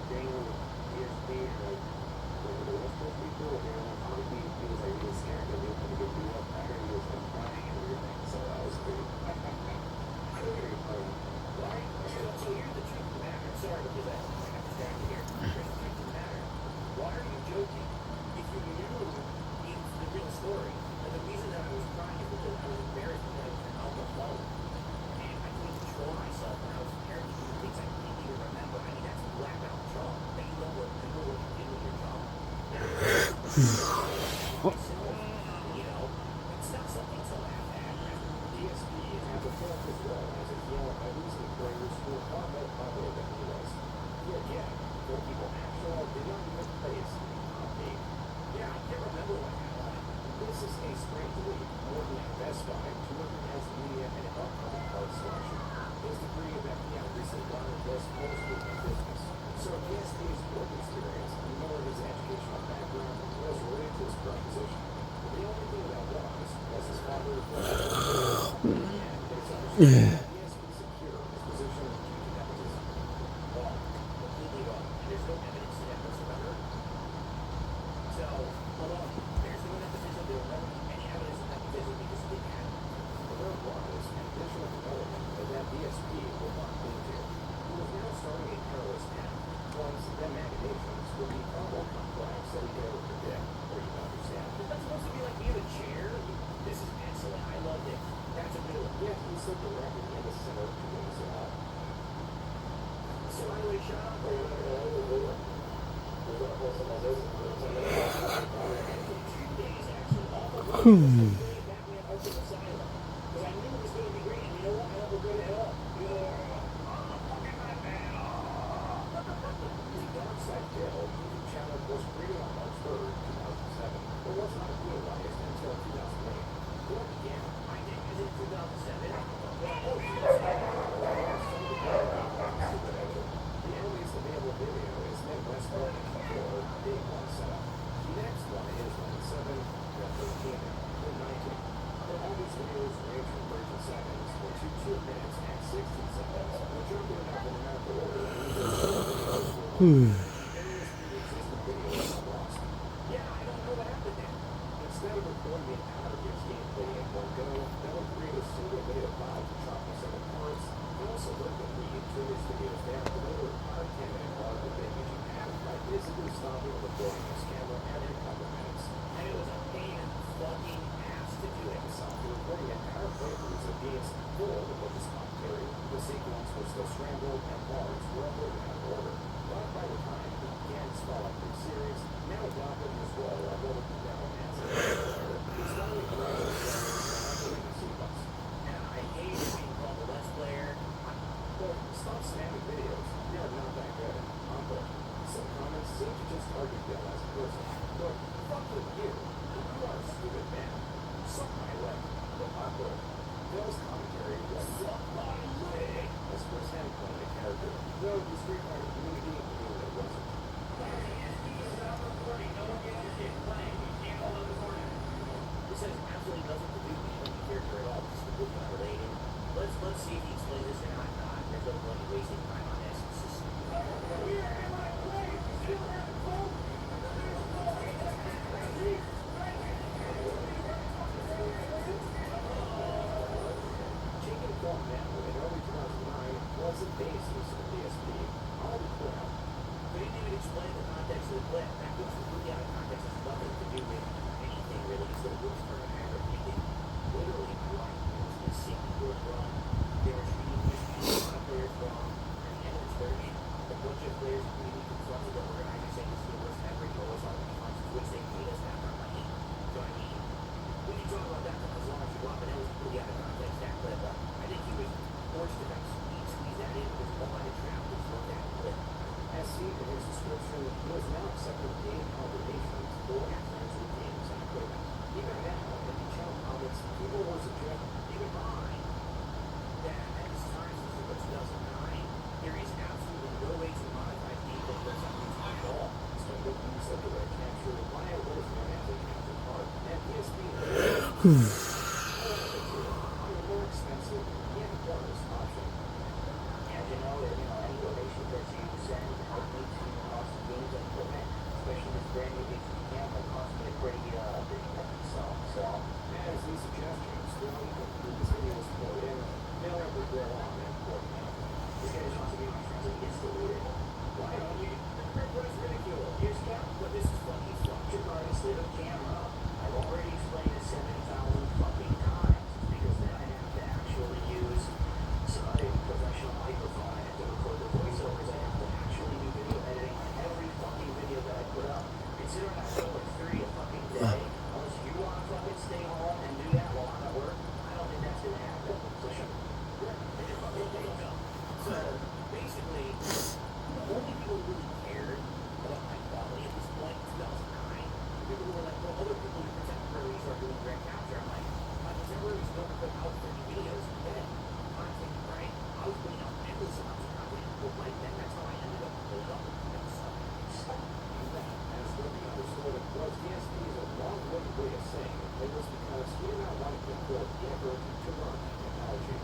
thing with ESP and like when the West Coast people and everyone on the beat, he was like really scared that they were going to get beat up. I heard he was like crying and everything, so that was pretty. Very funny. Right? So here's the truth of the matter. Sorry, because I got distracted here. Here's the truth of the matter. Why are you joking? If you knew the real story, and the reason that I was crying is because I was embarrassed because I was an alcoholic. And I couldn't control myself when I was apparently doing things I couldn't even remember. I mean, that's blackout drunk. That you know what you did with your drunk. You know, it's not something to laugh at. DSP has a fault as well as a yell by losing players who are far more popular than he was. Yeah, four people actual did not even play a top game. Yeah, I can't remember what happened. This is a strange leap, working at Best Buy to working as media and upcoming art selection. His degree of FBI recently garnered this mostly in business. So DSP's work experience and more of his educational background was related to his current position. The only thing that was his father was DSP secure his position due to nepotism. Wrong. Completely wrong. There's no evidence to that whatsoever. So, hold on. There's no nepotism. There will never be any evidence of nepotism because it didn't happen. The real one is an additional development that DSP will not into. He was now starting a perilous path. Once the machinations will be far more complex than he could ever predict or even understand. That's supposed to be like me in a chair. This is excellent. I loved it. That's a good one. Yet he stood directly in the center to witness it all. So by the way, shout out to 2 days actually. All the Batman Arkham Asylum. Because I knew it was going to be great, and you know what? I don't regret it at all. The Dark Side Tale YouTube channel was created on March 3rd, 2007, but was not utilized until 2008. What began? I think it was in 2007. The earliest available video is Midwest Building for Day 1 setup. The next one is 7, 13, and 19. But all these videos range from 13 seconds to 2 minutes and 16 seconds, which are good enough in numerical order. Existing videos are lost. Yeah, I don't know what happened there. Instead of recording the entire game's gameplay in one go, that would create a single video file for chopping several parts, and also let them read to these videos down to another 5-10-minute arc of image you have by basically stopping the recording his camera every couple minutes. And it was a pain in the fucking ass to do it. So after recording entire playthroughs of games full of religious commentary, the sequence was still scrambled and parts were uploaded out of order. But by the time he began his Fallout 3 series, now adopted his role of what would now as a player, he finally graduated from the sequence. And I hated being called a Let's Player. Well, stop spamming videos. They're not that good. But some comments seem to just target Bill as a person. But fuck with you. You are a stupid man. Suck my leg. But Bill's commentary was suck my leg. As first-hand playing a character, though the Street Fighter community knew it wasn't. This has absolutely nothing to do with the character at all. It's completely unrelated. Let's see if he explains this or not. There's no point in wasting time on this. It's just clip. That was completely out of context. It's nothing to do with anything really. It's the rules for an ad. Literally, like, it was insane. People were wrong. They were treating a lot of players wrong. At the end of the third game, a bunch of players really confronted the organizer saying this is the worst ever. You always want to be fun, which they paid us back our money. So I mean, we can talk about that as long as you want, but that was completely out of context. That clip, I think he was forced to kind of squeeze that in because all I had trapped was from that clip. As seen in his description, he has now accepted game obligations for friends and games and equipment. Even now, in the channel comments, people will suggest Keep in mind that at this time, since it was 2009, there is absolutely no way to monetize games on website at all. so the use of direct capture via what is known as a capture card. And PSP on a more expensive and wireless option. And any donation that you send help me to cost the games and equipment, especially this brand new HD camera, cost me a pretty big sum. So, As these suggestions will include this video's quote in, they'll ever grow on and quote now. this guy just wants to get my friends and he gets deleted. Why don't you? What is ridicule? Here's camera, but this is funny. Swap your card instead of camera. I've already explained it 70,000 fucking times. It's because then I have to actually use some professional microphone. I have to record the voiceovers. I have to actually do video editing on every fucking video that I put up. Considering I show like 30 a fucking day, unless you want to fucking stay home and do that while I'm at work, I don't think that's gonna happen. So sure. There you go. So basically, the only people who really cared about my quality at this point, 2009, people who were like, well, other people who contemporaries are doing direct capture. I'm like, my contemporaries don't put out 30 videos a day. Content, right? I was putting out endless amounts of content. Well, like, that's how I ended up pulling up with that stuff. As Libby understood it, was DSP is a long-winded way of saying it was because he did not want to put the effort to learn that technology.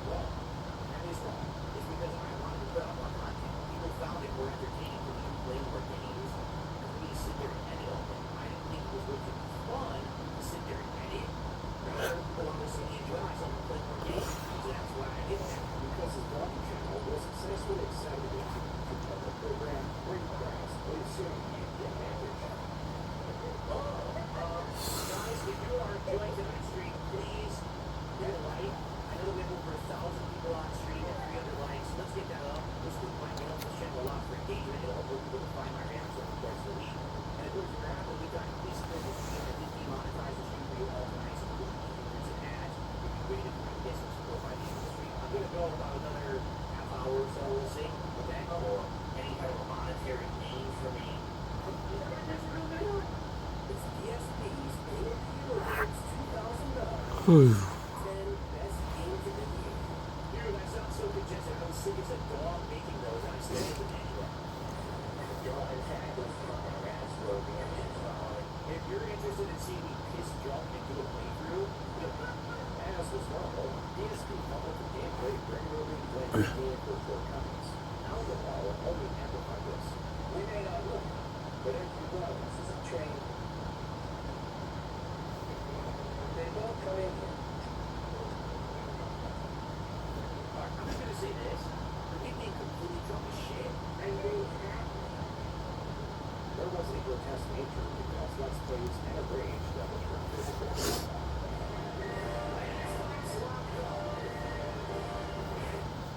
Well, that is wrong. It's because I wanted to put out more content. People found it more entertaining for me to play more games than for me to sit there and edit all day. I didn't think it was going to be fun to sit there and edit. Rather, people want to see me enjoy myself and play more games. So that's why I did that. Because his vlogging channel was successfully accepted into the public program, Bring Grass, we assume you get advantage. Guys, if you are enjoying tonight's stream, please hit a like. I know that we have over 1,000 people on stream and 300 likes. Let's get that up. Let's click my mail. Let's check a lot for engagement. It'll help people to find my reaction over the course of the week. And if there's a graph that we got, please support this stream. I did demonetize the stream for you all tonight, so we'll be some ads. If you waited for this and support by the end of the stream, I'm going to go about another half hour or so, we'll see. Okay? Or any kind of monetary gain for me. It's DSP's Game Awards 2009. 10 best games of the year. Dude, that sounds so congested. I was sick as a dog making those, and I still didn't anyway. If you're interested in seeing me piss jump and do a playthrough, As was normal, DSP followed the gameplay regularly when the game for shortcomings. Now the ball only amplified this. We may not look, but if you will, this is a chain. They won't come in here. I'm just gonna say this. Forgive me completely drunk as shit. I really have. There was a grotesque nature because Let's Plays and a rage that was turned physical.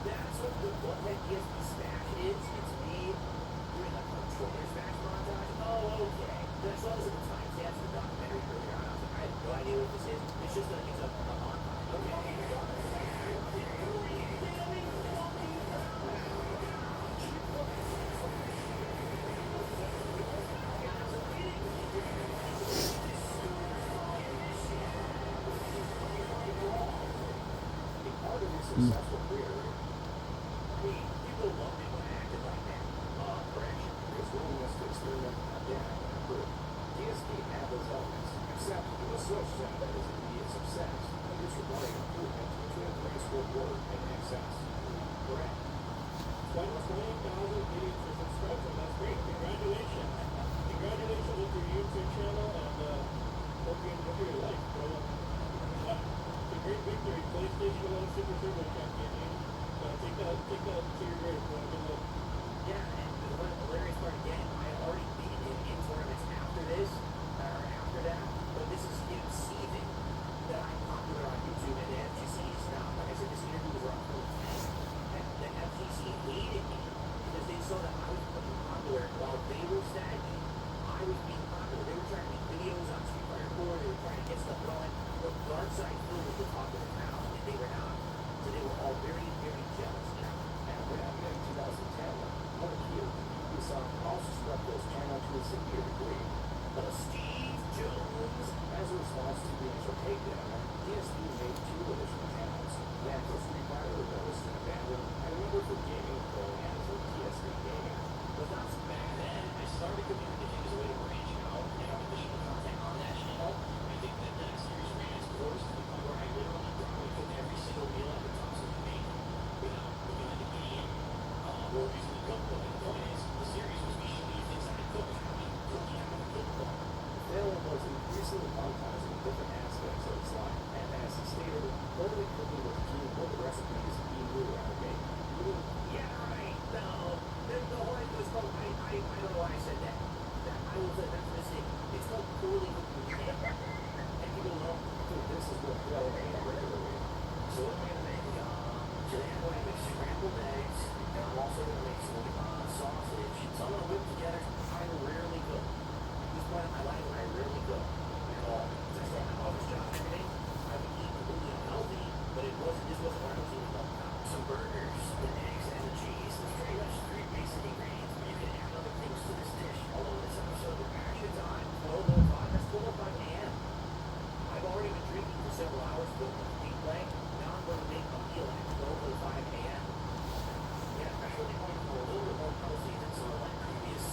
That's what the Butthead PSP Smash is. It's me doing a controller smash montage. Oh, okay. Then I saw this at the time. See, that's the documentary earlier on. I was like, I have no idea what this is. It's just a montage. Okay. Part of his successful career, I mean, people love instead, I was being popular. They were trying to make videos on Street Fighter 4. They were trying to get stuff going. But Dark Side Film was the talk of the town, and they were not. So they were all very, very jealous now. After happening in 2010, one year, Ubisoft also struck those channel to a severe degree. Steve Jones. As a response to the initial takedown, DSP made 2 additional channels. One for Street Fighter, noticed and abandoned, and another for gaming, going as for TSP Gaming. But not so bad. Then I started communicating as a way to branch out and have additional content on that channel. I think that that series ran its course to the point where I literally probably cooked every single meal I could possibly make without looking at the game or using the cookbook. And the point is, the series was me showing you things I could cook without me cooking out of the cookbook. Phil was increasingly monetizing different aspects of his life, and as he stated, only cooking was key for the recipes he knew how to make. Yeah, right. No, the whole idea was called, I don't know why I said that. That's a mistake. It's called poorly cooked meat. And people know. This is what Phil ate regularly. So what am I going to make? Today I'm going to make scrambled eggs, and I'm also going to make some sausage. So I'm going to whip together. I rarely cook. At this point in my life, I rarely cook at all. Since I started my office job and everything, I've been eating completely unhealthy, but this wasn't what I was eating all the time. Some burgers, the eggs, and the cheese. There's pretty much 3 basic ingredients, but you can add other things to this dish. Although this episode, we're actually the time, 12:05. That's 12:05 a.m. I've already been drinking for several hours with the replay. Now I'm going to make a meal at 12:05 a.m. Yeah, I'm really going for a little bit more healthy than some of my previous.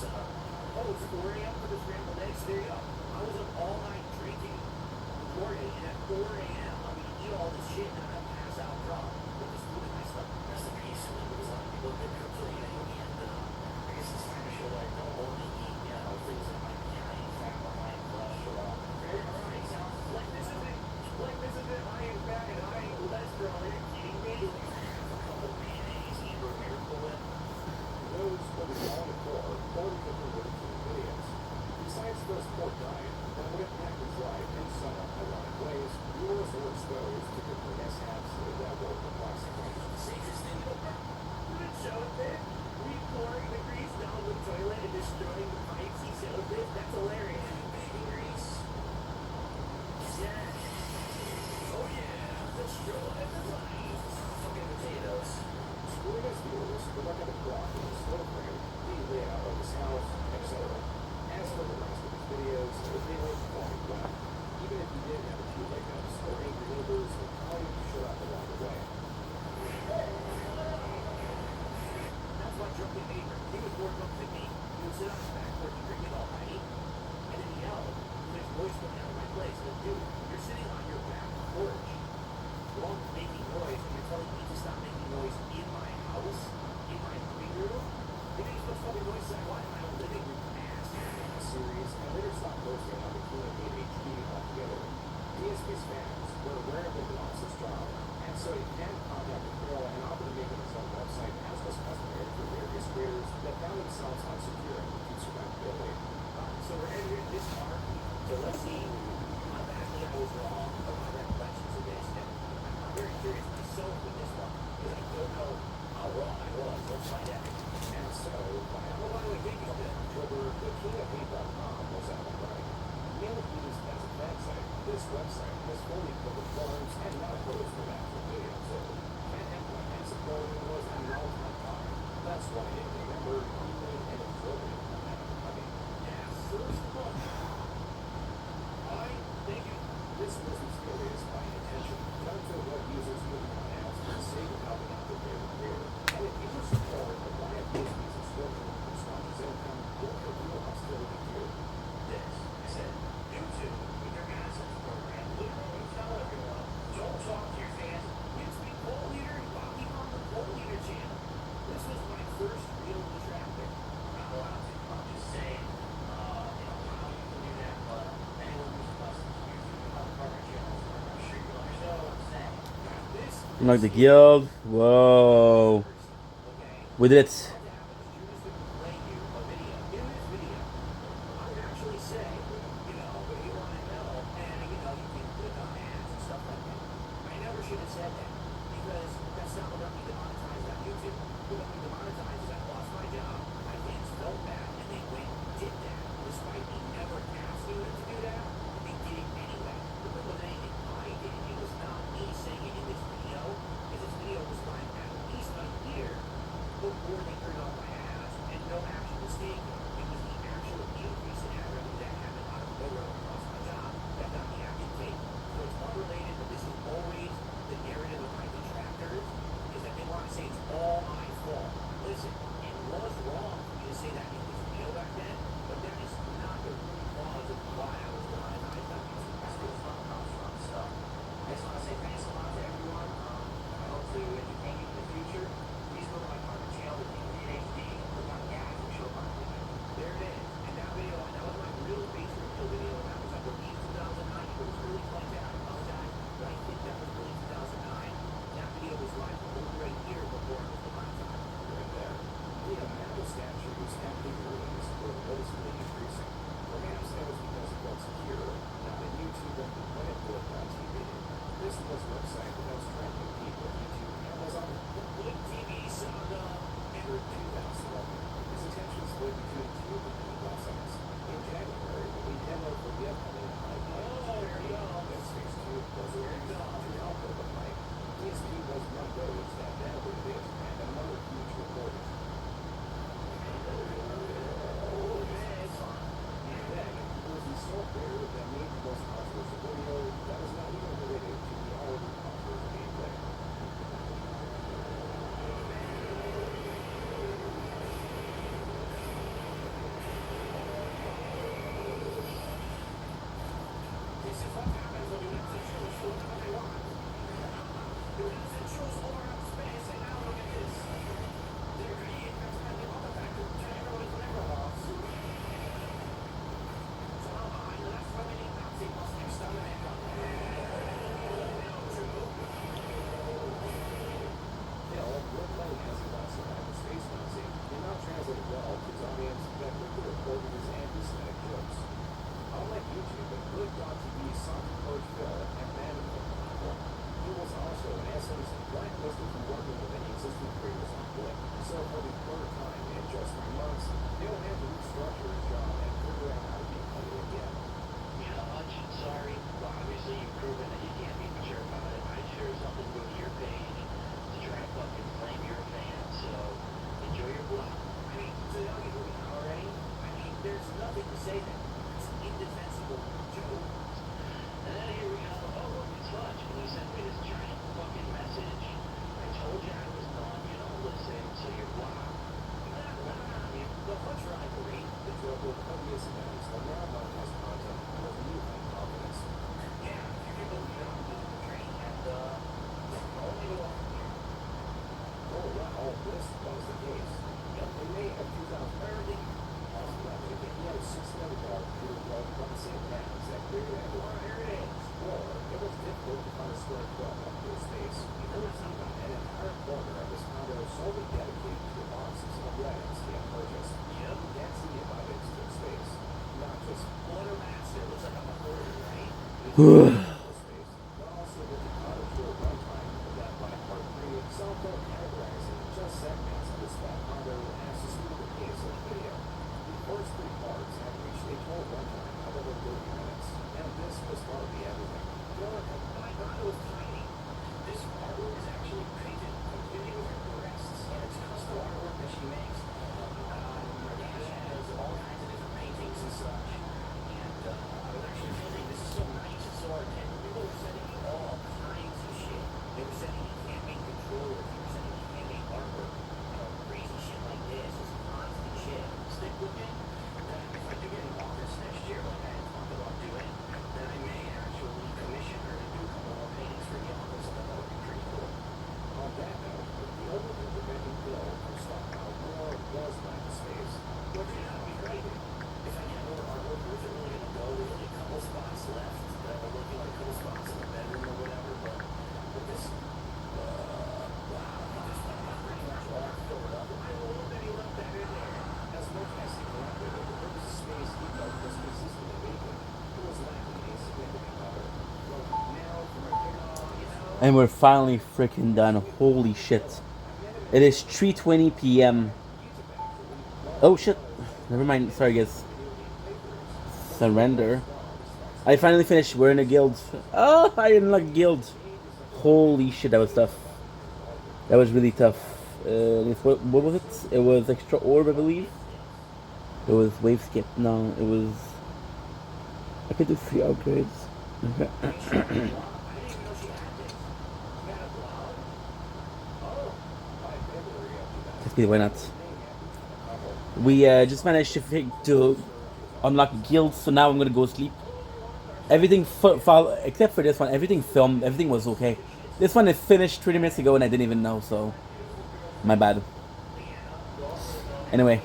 It's 4 a.m. for the scrambled eggs. There you go. I was up all night drinking, recording, and at 4 a.m. I'm going to eat all this shit and I'm going to pass out drunk with this food in my stomach. That's the piece of it because a lot of people get complaining, and I guess it's time to show that I don't only eat, things that might be high in fat or high in cholesterol. Alright, sounds like this is it. High in fat and high in cholesterol. Are you kidding me? A couple mayonnaise, either a Miracle Whip. Those will be on the core, or the cooking with food videos. Besides this poor diet, that would impact his life in some ironic ways, viewers were exposed to different mishaps that were perplexing. The safest thing to do. Good show, Vic. Pouring the grease down the toilet and destroying the pipes. He showed this. That's hilarious. Baking grease. Yeah. Oh yeah. Destroy the pipes. Fucking potatoes. Schooling his viewers to look at the plot in his photograph, the layout of his house, etc. As for the rest of his videos, they were performing well. Even if he did have a few hiccups or angry neighbors, the colleague showed up along the way. That's my drunken neighbor. He was more drunk than me. He would sit on his back porch drinking all night, and then yell. There's noise coming out of my place. Like, dude, you're sitting on your back porch, drunk, making noise, and you're telling me to stop making noise in my house, in my living room? Maybe you're supposed to fucking noise inside. Why in my own living room, ass? Series and later stopped posting on the Q&A HD altogether. DSP's fans were aware of the boss's job, and so he then contacted Phil and offered to make him his own website, as was customary for various creators that found themselves unsecure and with survivability. So we're entering this arc. So let's see how badly I was wrong about my recollections of this. And I'm very curious myself with this one because I don't know how wrong I was. Let's find out. And so, by Oh, by the way, thank you for that. October, the KingofHate.com was out and running. Mainly used as a fan site, this website was fully filled with forums and not opposed to actual videos. So, fan input and support was at an all-time high. That's why it remember deeply and absorbing amount of money. Yeah, first one. Thank you. This was mysterious by intention, done to what users would not ask for the sake of helping out their favorite creator. And if user support the Riot Disney's subscription, which launches income, will reveal hostility here. This, I said, YouTube, with their content program, literally tell everyone, don't talk to your fans. It's the Poll Leader and Bobby on the Poll Leader channel. This was my first real detractor. I'm not allowed to. I'm just saying, how you can do that, but anyone who's accustomed to YouTube and other partner channels, I'm sure you understand what I'm saying. This Like the guild. Whoa. okay. We did it. Because that's not what got me demonetized on YouTube. What got me demonetized is I lost my job. My fans felt bad and they went dick mistaken. It was the actual increase in ad revenue that happened on a railroad across my job that got me acting fake. So it's unrelated, but this is always the narrative of my detractors, is that they want to say it's all my fault. Listen, it was wrong for me to say that it was real back then, but that is not the root cause of why I was demonetized on YouTube. That's where the fun comes from. So I just want to say thanks a lot to everyone. I hope to entertain you in the future. Please go to my partner channel, the King in HD, and click on the ads and show up on the video. There it is. And that video, that was my real base reveal video, and that was I believe 2009. If it was early 2010, I apologize, but I think that was early 2009. That video was live for over a year before it was demonetized. Right there. The amount of statues and figurines were noticeably increasing. Perhaps that was because it was here, not in YouTube and project.vendetta.gaming. This was a website that was tracking people YouTube and was on The Good TV saga. for 2011. His attention split between two different websites. In January, when we demoed for the upcoming There you go. that Space Cube was released to help with the hype. PSP was one of those that downloaded it, and another huge reported. Then was the software that made the most controversial video that was not even related to the already controversial gameplay. This is what happens when you let the truth do whatever they want. You let the truth over up space, and now look at this. They're creating a friendly artifact to turn everyone into liberals. So now I, the last remaining Nazi, must exterminate them. Hill, real playing as he wants to have the space Nazi, did not translate well to his audience that quickly reported his anti-Semitic jokes. Unlike YouTube and Good.tv sought to purge Phil and abandon the platform, he was also, in essence, blacklisted from working with any existing creators on Blick. So for the third time in just 3 months, he'll have to restructure his job and figure out how to make money again. You know, much sorry. Well, obviously you've proven that you can't be mature about it. I'd share something with your page to try and fucking flame your fans. So enjoy your block. I mean, so now you know already? I mean, there's nothing to say there. It's an indefensible joke. And then here we go. Oh, look, it's Hutch. And he sent me this giant fucking message. I told you I was done. You don't listen, so you're blocked. I mean, the Hutch rivalry. The joke with copious events that now monetize content with newfound confidence. Yeah, you can believe it on the train and, only go off from here. Oh, not all this was the case. In May of 2030, also left it, he had a $600 computer plug from the same patents that created and Here it is. or it was difficult to find a square foot of your space. There was even an entire corner of his condo solely dedicated to the boxes of items he had purchased. Yep. That's the abundance of space, not just Water master. Looks like I'm a hoarder, right? space, but also with the condo tour runtime that by part 3 self-built categorizing just segments of this fat condo as to speed the pace of the video. The first 3 parts have reached a total runtime of over 30 minutes, and this was hardly everything. My condo is tiny. This artwork is actually painted completely with her breasts, and it's custom artwork that she makes. She has all kinds of different paintings and such. And I was actually thinking, this is so nice and so artistic. People were sending me all kinds of shit. They were sending me handmade controllers. They were sending me handmade artwork. You know, crazy shit like this. It's constant shit. Stick with me. If I do get an office next year, like I had talked about doing, then I may actually commission her to do a couple more paintings for the office. I thought that would be pretty cool. On that note, the only thing preventing Bill from stockpile more was lack of space. Which is how we great. If I get more artwork, where's it really gonna go? There's only a couple spots left that are looking like a couple spots in the bedroom or whatever, but this, wow, this one is pretty much all filled up. I have a little bitty left back in there. As much as he collected, there was a space he felt was consistently vacant. It was lacking a significant other. Well, now, from right there, And we're finally freaking done. Holy shit. It is 3:20 p.m. Oh shit. Never mind. Sorry guys. Surrender. I finally finished. We're in a guild. Oh, I didn't like guild. Holy shit, that was tough. That was really tough. What was it? It was extra orb, I believe. It was wave skip. No, it was. I could do 3 upgrades. Okay. I didn't even know she had this. You got a blob? Oh. Let's be, why not? We just managed to unlock guilds, so now I'm gonna go sleep. Everything except for this one, everything filmed, everything was okay. This one is finished 20 minutes ago and I didn't even know, so my bad. Anyway,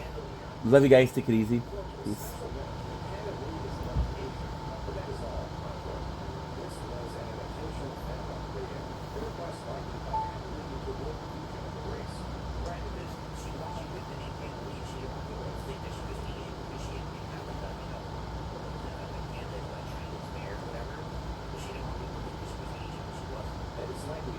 love you guys. Take it easy. Peace. That is likely